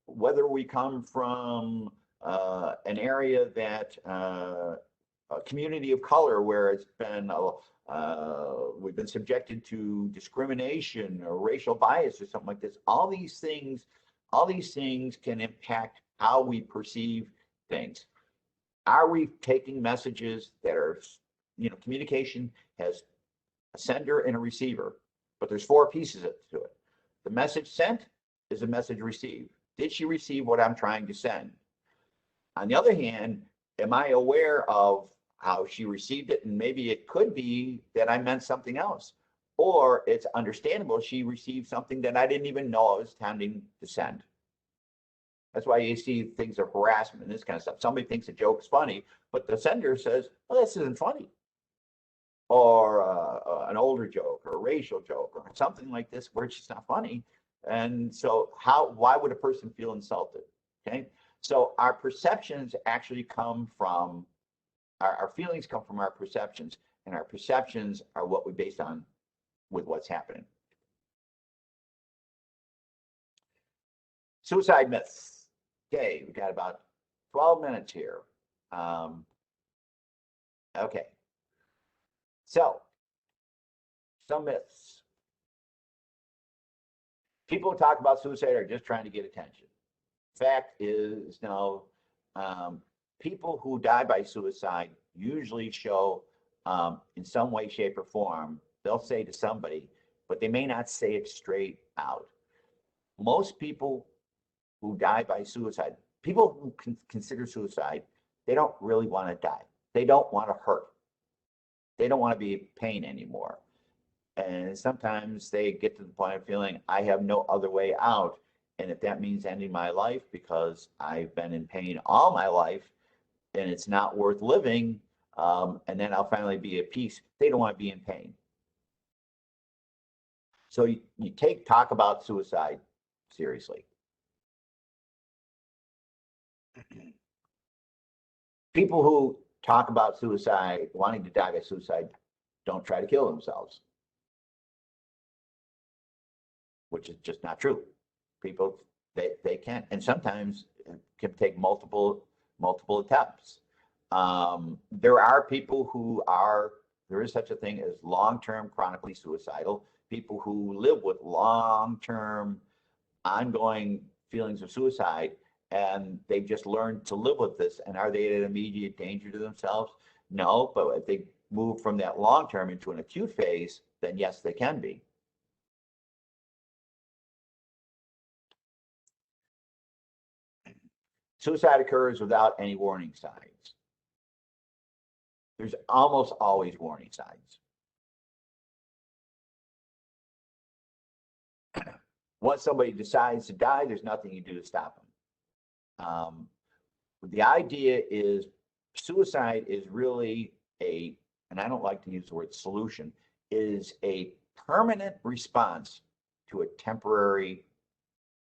Speaker 2: whether we come from an area that a community of color where it's been we've been subjected to discrimination or racial bias or something like this. All these things can impact how we perceive things. Are we taking messages that are, you know, communication has a sender and a receiver, but there's four pieces to it. The message sent is a message received. Did she receive what I'm trying to send? On the other hand, am I aware of how she received it? And maybe it could be that I meant something else. Or it's understandable she received something that I didn't even know I was intending to send. That's why you see things of harassment and this kind of stuff. Somebody thinks a joke is funny, but the sender says, "Well, this isn't funny." Or an older joke or a racial joke or something like this where it's just not funny. And so why would a person feel insulted? Okay. So our perceptions actually come from, our feelings come from our perceptions, and our perceptions are what we base on with what's happening. Suicide myths. Okay, we got about 12 minutes here. Okay. So, some myths. People who talk about suicide are just trying to get attention. Fact is, no, people who die by suicide usually show in some way, shape, or form, they'll say to somebody, but they may not say it straight out. Most people who die by suicide, people who consider suicide, they don't really want to die. They don't want to hurt. They don't want to be in pain anymore. And sometimes they get to the point of feeling, I have no other way out. And if that means ending my life because I've been in pain all my life and it's not worth living, and then I'll finally be at peace, they don't want to be in pain. So you talk about suicide seriously. People who talk about suicide, wanting to die by suicide, don't try to kill themselves, which is just not true. People, they can, and sometimes can take multiple attempts. There are people who are, there is such a thing as long-term chronically suicidal, people who live with long-term ongoing feelings of suicide, and they've just learned to live with this. And are they at immediate danger to themselves? No, but if they move from that long-term into an acute phase, then yes, they can be. Suicide occurs without any warning signs. There's almost always warning signs. Once somebody decides to die, there's nothing you do to stop them. The idea is suicide is really and I don't like to use the word solution, is a permanent response to a temporary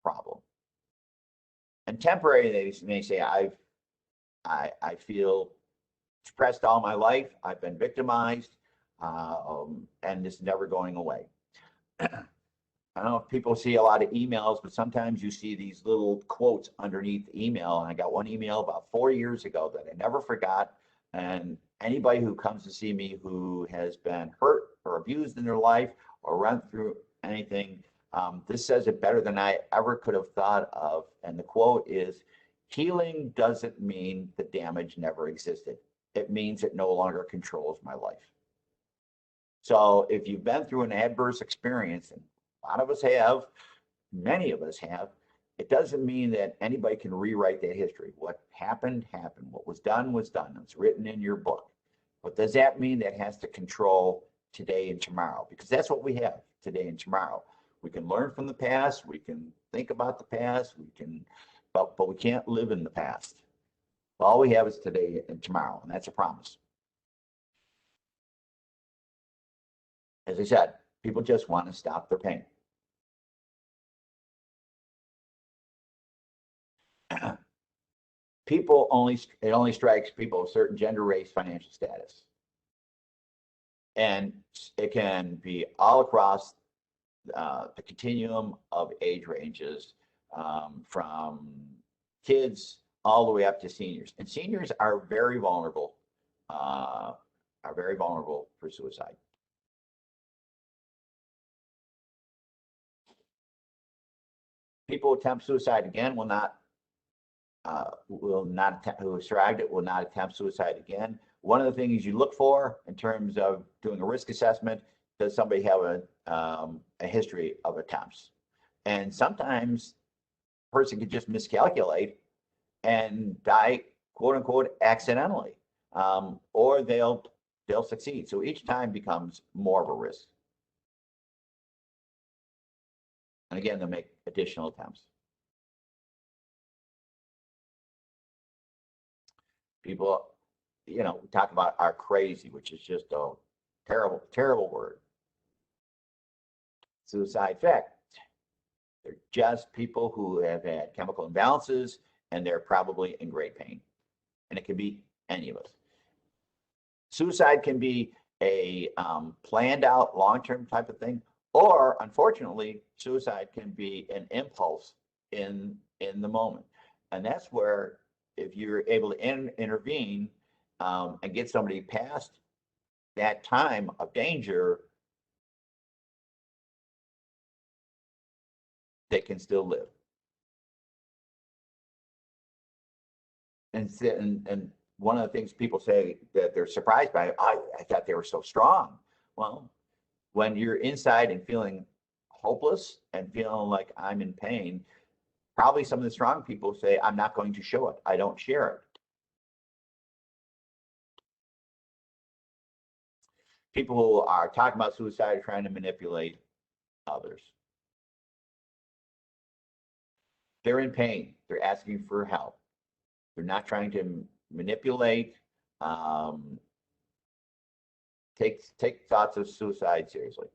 Speaker 2: problem. And temporary, they may say, I feel depressed all my life. I've been victimized, and it's never going away. I don't know if people see a lot of emails, but sometimes you see these little quotes underneath the email. And I got one email about 4 years ago that I never forgot. And anybody who comes to see me who has been hurt or abused in their life or run through anything, this says it better than I ever could have thought of. And the quote is, "Healing doesn't mean the damage never existed. It means it no longer controls my life." So if you've been through an adverse experience, and a lot of us have, many of us have, it doesn't mean that anybody can rewrite that history. What happened, happened. What was done, was done. It's written in your book. But does that mean that has to control today and tomorrow? Because that's what we have, today and tomorrow. We can learn from the past. We can think about the past. But we can't live in the past. All we have is today and tomorrow, and that's a promise. As I said, people just want to stop their pain. It only strikes people of certain gender, race, financial status. And it can be all across the continuum of age ranges, from kids all the way up to seniors. And seniors are very vulnerable for suicide. People who attempt suicide again will not attempt, who have survived it will not attempt suicide again. One of the things you look for in terms of doing a risk assessment, does somebody have a history of attempts? And sometimes a person can just miscalculate and die, quote unquote, accidentally, or they'll succeed. So each time becomes more of a risk. And again, they'll make additional attempts. People, talk about are crazy, which is just a terrible, terrible word. Suicide fact. They're just people who have had chemical imbalances, and they're probably in great pain. And it can be any of us. Suicide can be a planned out long-term type of thing, or unfortunately, suicide can be an impulse in the moment. And that's where, if you're able to intervene and get somebody past that time of danger, they can still live. And one of the things people say that they're surprised by, I thought they were so strong. Well, when you're inside and feeling hopeless and feeling like I'm in pain, probably some of the strong people say, I'm not going to show it. I don't share it. People who are talking about suicide are trying to manipulate others. They're in pain. They're asking for help. They're not trying to manipulate. Take thoughts of suicide seriously.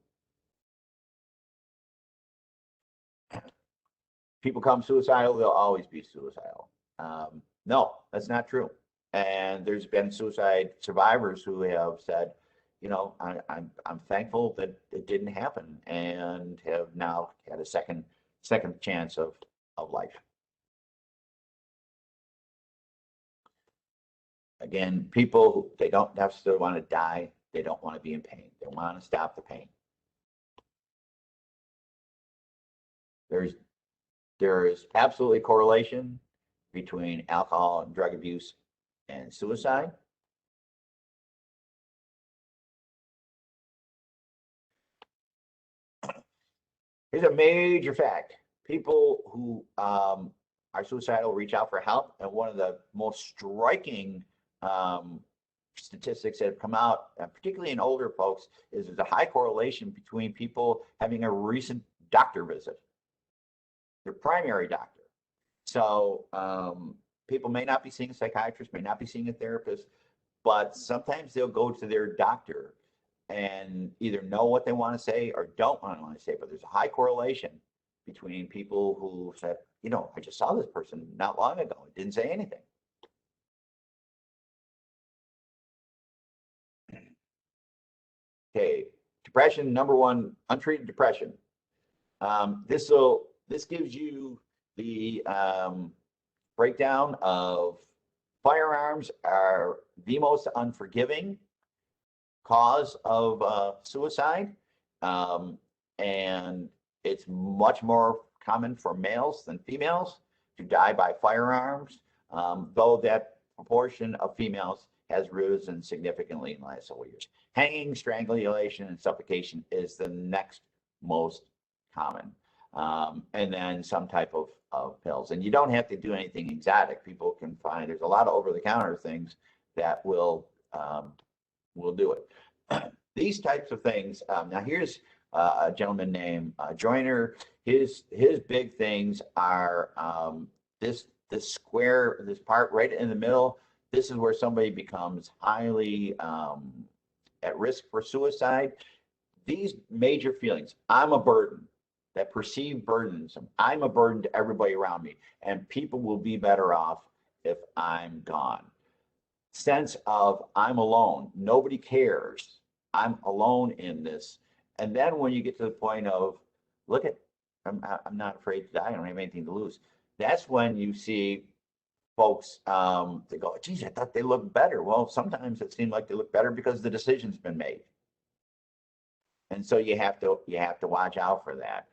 Speaker 2: People come suicidal, they'll always be suicidal. No, that's not true. And there's been suicide survivors who have said, I'm thankful that it didn't happen, and have now had a second chance of life. Again, people, they don't necessarily want to die. They don't want to be in pain. They want to stop the pain. There's There is absolutely correlation between alcohol and drug abuse and suicide. Here's a major fact. People who are suicidal reach out for help, and one of the most striking statistics that have come out, particularly in older folks, is there's a high correlation between people having a recent doctor visit, their primary doctor. So people may not be seeing a psychiatrist, may not be seeing a therapist, but sometimes they'll go to their doctor and either know what they want to say or don't want to say. But there's a high correlation between people who said, you know, I just saw this person not long ago. It didn't say anything. Okay, depression, number one, untreated depression. This gives you the breakdown of firearms are the most unforgiving cause of suicide, and it's much more common for males than females to die by firearms, though that proportion of females has risen significantly in the last several years. Hanging, strangulation, and suffocation is the next most common. And then some type of pills. And you don't have to do anything exotic. People can find, there's a lot of over-the-counter things that will do it. These types of things, now here's a gentleman named Joyner. His big things are this square, this part right in the middle. This is where somebody becomes highly at risk for suicide. These major feelings, I'm a burden, that perceived burdensome, I'm a burden to everybody around me, and people will be better off if I'm gone. Sense of I'm alone, nobody cares, I'm alone in this. And then when you get to the point of, look at, I'm not afraid to die, I don't have anything to lose. That's when you see folks, they go, geez, I thought they looked better. Well, sometimes it seemed like they look better because the decision's been made. And so you have to watch out for that.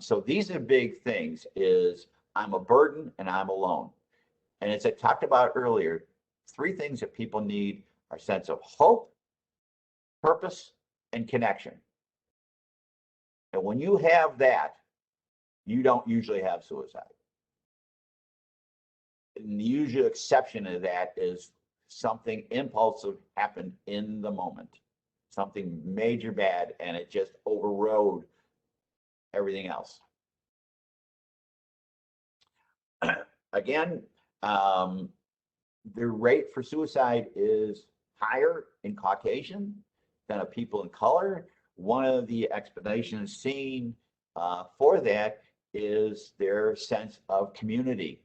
Speaker 2: So these are big things, is I'm a burden and I'm alone. And as I talked about earlier, three things that people need are a sense of hope, purpose, and connection. And when you have that, you don't usually have suicide. And the usual exception to that is something impulsive happened in the moment, something major bad, and it just overrode everything else. Again, the rate for suicide is higher in Caucasian than of people in color. One of the explanations seen for that is their sense of community.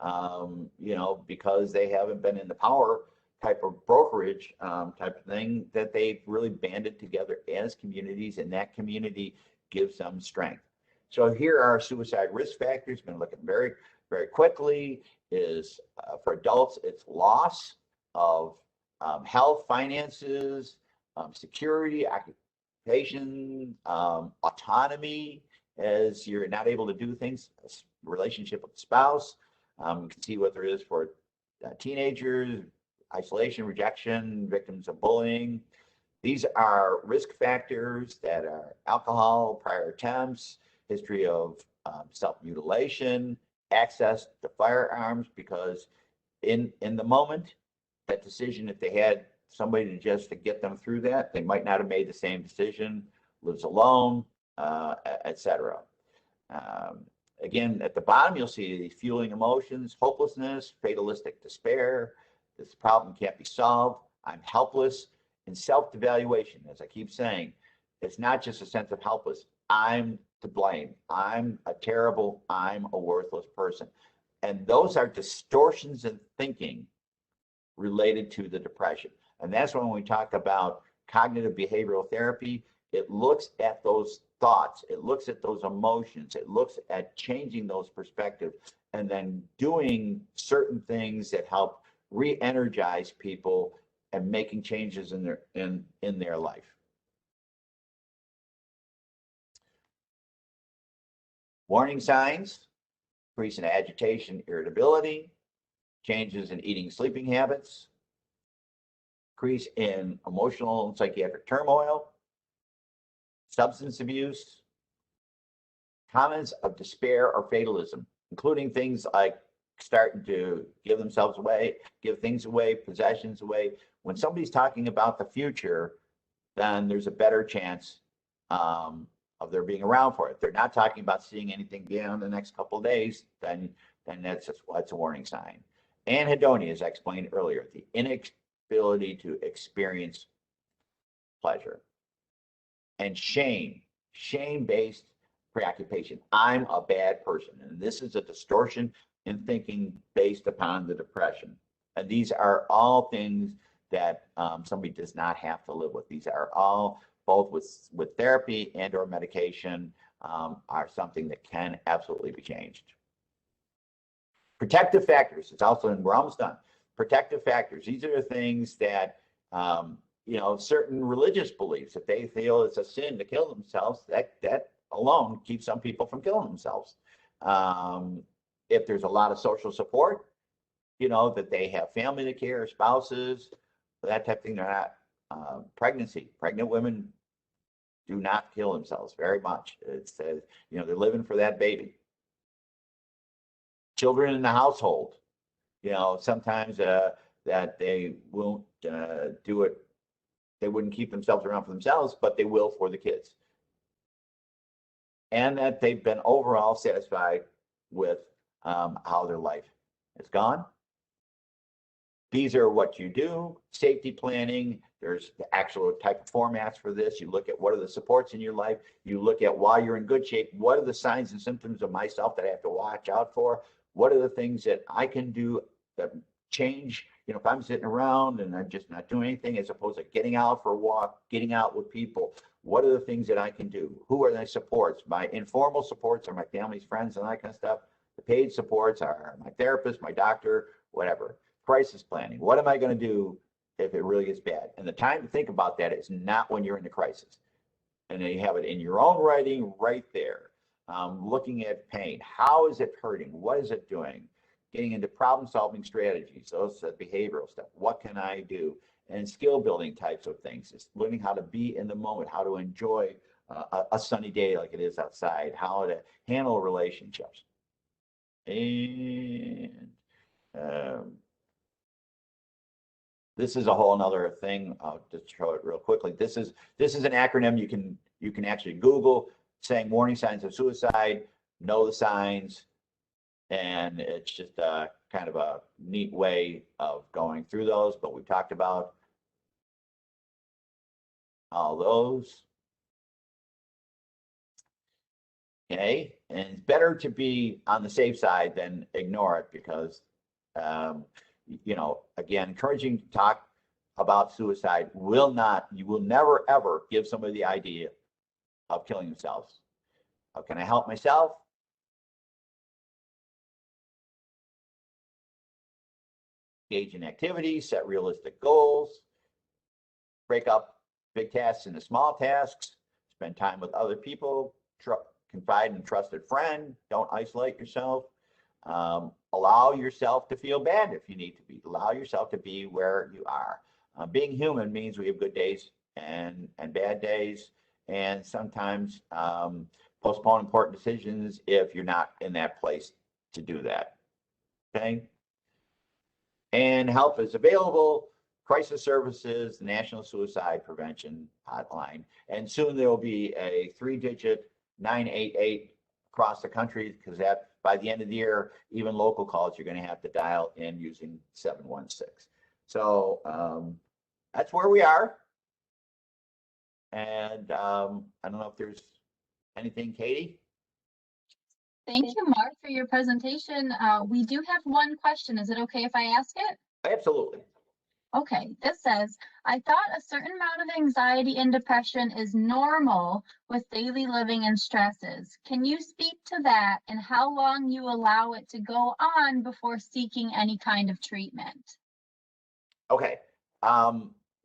Speaker 2: You know, because they haven't been in the power type of brokerage type of thing, that they've really banded together as communities, and that community gives them strength. So here are suicide risk factors. Been looking very, very quickly. Is for adults, it's loss of health, finances, security, occupation, autonomy, as you're not able to do things, relationship with the spouse. You can see what there is for teenagers, isolation, rejection, victims of bullying. These are risk factors that are alcohol, prior attempts, history of self-mutilation, access to firearms, because in the moment, that decision, if they had somebody to get them through that, they might not have made the same decision, lives alone, etc. Again, at the bottom, you'll see the fueling emotions, hopelessness, fatalistic despair. This problem can't be solved. I'm helpless. And self-devaluation, as I keep saying, it's not just a sense of helpless. I'm to blame. I'm a worthless person. And those are distortions in thinking related to the depression. And that's when we talk about cognitive behavioral therapy. It looks at those thoughts, it looks at those emotions, it looks at changing those perspectives, and then doing certain things that help re-energize people and making changes in their life. Warning signs increase in agitation, irritability, changes in eating, sleeping habits, increase in emotional and psychiatric turmoil, substance abuse, comments of despair or fatalism, including things like starting to give themselves away, give things away, possessions away. When somebody's talking about the future, then there's a better chance of their being around for it. If they're not talking about seeing anything beyond the next couple of days, then that's a warning sign. Anhedonia, as I explained earlier, the inability to experience pleasure. And shame-based preoccupation. I'm a bad person. And this is a distortion in thinking based upon the depression. And these are all things that somebody does not have to live with. These are all, both with therapy and or medication, are something that can absolutely be changed. Protective factors. It's also, and we're almost done. Protective factors. These are the things that, certain religious beliefs, if they feel it's a sin to kill themselves, that alone keeps some people from killing themselves. If there's a lot of social support, that they have family to care, spouses, that type of thing. They're not pregnancy. Pregnant women do not kill themselves very much. It's they're living for that baby. Children in the household, sometimes that they won't do it. They wouldn't keep themselves around for themselves, but they will for the kids. And that they've been overall satisfied with how their life has gone. These are what you do. Safety planning. There's the actual type of formats for this. You look at what are the supports in your life. You look at while you're in good shape, what are the signs and symptoms of myself that I have to watch out for? What are the things that I can do that change? If I'm sitting around and I'm just not doing anything, as opposed to getting out for a walk, getting out with people, what are the things that I can do? Who are my supports? My informal supports are my family's friends and that kind of stuff. The paid supports are my therapist, my doctor, whatever. Crisis planning. What am I going to do if it really gets bad? And the time to think about that is not when you're in the crisis. And then you have it in your own writing right there. Looking at pain. How is it hurting? What is it doing? Getting into problem-solving strategies. Those behavioral stuff. What can I do? And skill-building types of things. It's learning how to be in the moment, how to enjoy a sunny day like it is outside, how to handle relationships. And this is a whole nother thing. I'll just show it real quickly. This is an acronym you can actually Google, saying warning signs of suicide, know the signs, and it's just kind of a neat way of going through those. But we talked about all those. Okay, and it's better to be on the safe side than ignore it, because again, encouraging to talk about suicide you will never ever give somebody the idea of killing themselves. How can I help myself? Engage in activities, set realistic goals, break up big tasks into small tasks, spend time with other people, confide in a trusted friend, don't isolate yourself. Allow yourself to feel bad if you need to be. Allow yourself to be where you are. Being human means we have good days and bad days, and sometimes postpone important decisions if you're not in that place to do that. Okay? And help is available. Crisis services, the National Suicide Prevention Hotline, and soon there will be a 3-digit 988 across the country, because that by the end of the year, even local calls you're going to have to dial in using 716. So that's where we are. And I don't know if there's anything, Katie?
Speaker 1: Thank you, Mark, for your presentation. We do have one question. Is it okay if I ask it?
Speaker 2: Absolutely.
Speaker 1: Okay, this says, I thought a certain amount of anxiety and depression is normal with daily living and stresses. Can you speak to that and how long you allow it to go on before seeking any kind of treatment?
Speaker 2: Okay,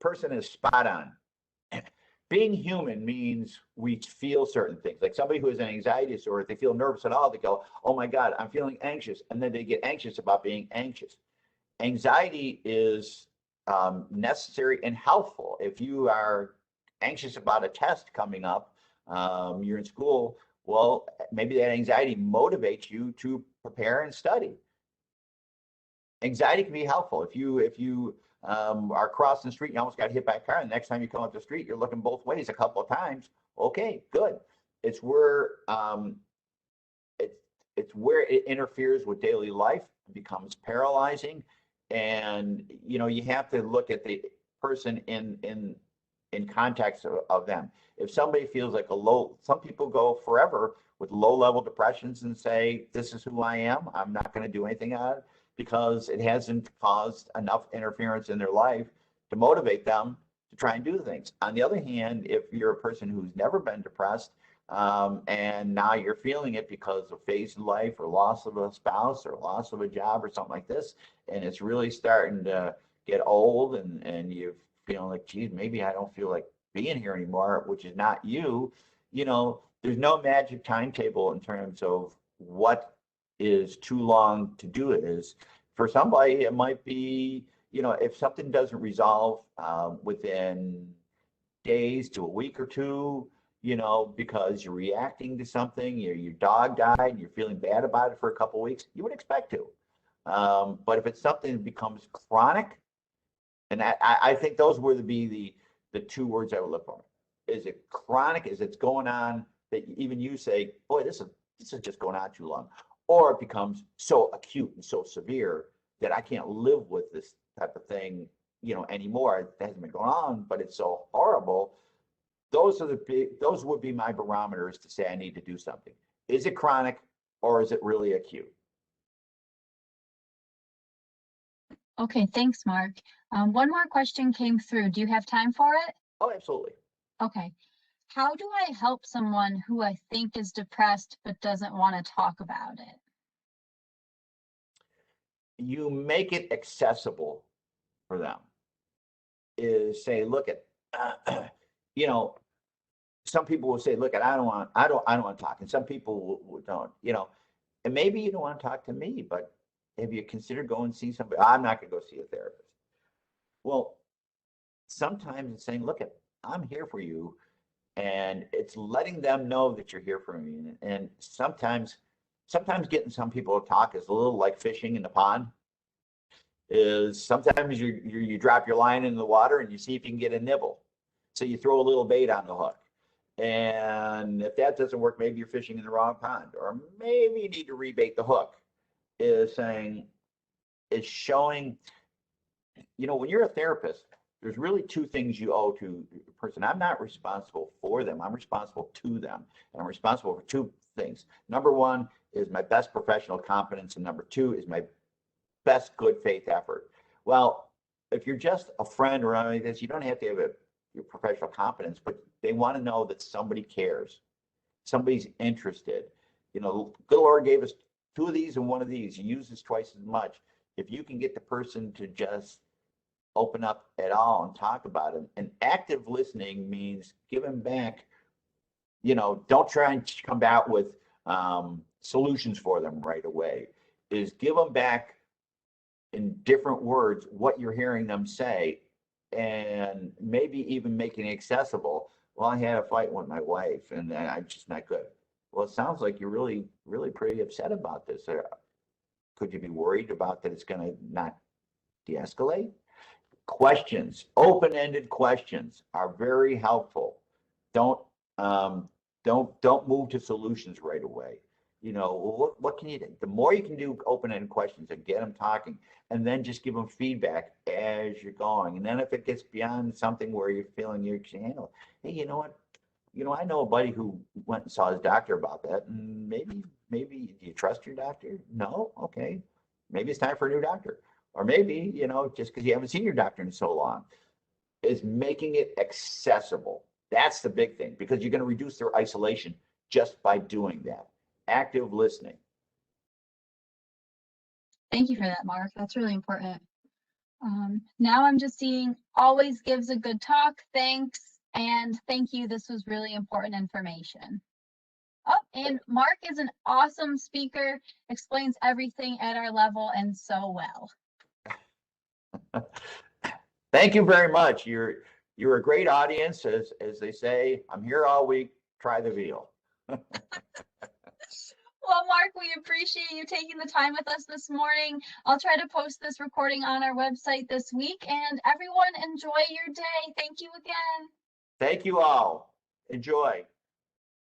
Speaker 2: person is spot on. being human means we feel certain things. Like somebody who has an anxiety disorder, if they feel nervous at all, they go, oh my God, I'm feeling anxious. And then they get anxious about being anxious. Anxiety is necessary and helpful. If you are anxious about a test coming up, you're in school, well, maybe that anxiety motivates you to prepare and study. Anxiety can be helpful. If you are crossing the street, you almost got hit by a car, and the next time you come up the street, you're looking both ways a couple of times. Okay, good. It's where it's where it interferes with daily life, becomes paralyzing, and you have to look at the person in context of them. If somebody feels like some people go forever with low-level depressions and say, this is who I am, I'm not going to do anything on it, because it hasn't caused enough interference in their life to motivate them to try and do things. On the other hand, if you're a person who's never been depressed, and now you're feeling it because of phase in life or loss of a spouse or loss of a job or something like this, and it's really starting to get old, and you're feeling like, geez, maybe I don't feel like being here anymore, which is not you, there's no magic timetable in terms of what is too long to do it is. For somebody, it might be, if something doesn't resolve within days to a week or two, because you're reacting to something, your dog died, and you're feeling bad about it for a couple of weeks, you would expect to. But if it's something that becomes chronic, and I think those would be the two words I would look for. Is it chronic? Is it's going on that even you say, boy, this is just going on too long? Or it becomes so acute and so severe that I can't live with this type of thing, anymore. It hasn't been going on, but it's so horrible. Those would be my barometers to say I need to do something. Is it chronic or is it really acute?
Speaker 1: Okay, thanks, Mark. One more question came through. Do you have time for it?
Speaker 2: Oh, absolutely.
Speaker 1: Okay. How do I help someone who I think is depressed but doesn't want to talk about it?
Speaker 2: You make it accessible for them. Is say, look at, some people will say, look at, I don't want to talk, and some people don't, and maybe you don't want to talk to me, but have you considered going and see somebody? I'm not going to go see a therapist. Well, sometimes it's saying, look at, I'm here for you, and it's letting them know that you're here for me. And sometimes getting some people to talk is a little like fishing in the pond. Is sometimes you drop your line in the water and you see if you can get a nibble. So you throw a little bait on the hook. And if that doesn't work, maybe you're fishing in the wrong pond, or maybe you need to rebait the hook. Is showing, when you're a therapist, there's really two things you owe to a person. I'm not responsible for them. I'm responsible to them. And I'm responsible for two things. Number one is my best professional competence, and number two is my best good faith effort. Well, if you're just a friend or anything like this, you don't have to have your professional competence, but they want to know that somebody cares, somebody's interested. The good Lord gave us two of these and one of these. You use this twice as much. If you can get the person to just open up at all and talk about it, and active listening means giving back. Don't try and come out with solutions for them right away. Is give them back in different words what you're hearing them say, and maybe even making it accessible. Well, I had a fight with my wife, and I'm just not good. Well, it sounds like you're really, really pretty upset about this. Could you be worried about that it's going to not de-escalate? Questions, open-ended questions are very helpful. Don't move to solutions right away. What can you do? The more you can do open-ended questions and get them talking, and then just give them feedback as you're going. And then if it gets beyond something where you're feeling you can handle it, hey, you know what? I know a buddy who went and saw his doctor about that, and maybe do you trust your doctor? No? Okay. Maybe it's time for a new doctor. Or maybe, just because you haven't seen your doctor in so long, is making it accessible. That's the big thing, because you're going to reduce their isolation just by doing that. Active listening.
Speaker 1: Thank you for that, Mark. That's really important. Now I'm just seeing always gives a good talk. Thanks. And thank you. This was really important information. Oh, and Mark is an awesome speaker, explains everything at our level and so well.
Speaker 2: Thank you very much. You're a great audience. As they say, I'm here all week. Try the veal.
Speaker 1: Well, Mark, we appreciate you taking the time with us this morning. I'll try to post this recording on our website this week, and everyone enjoy your day. Thank you again.
Speaker 2: Thank you all. Enjoy.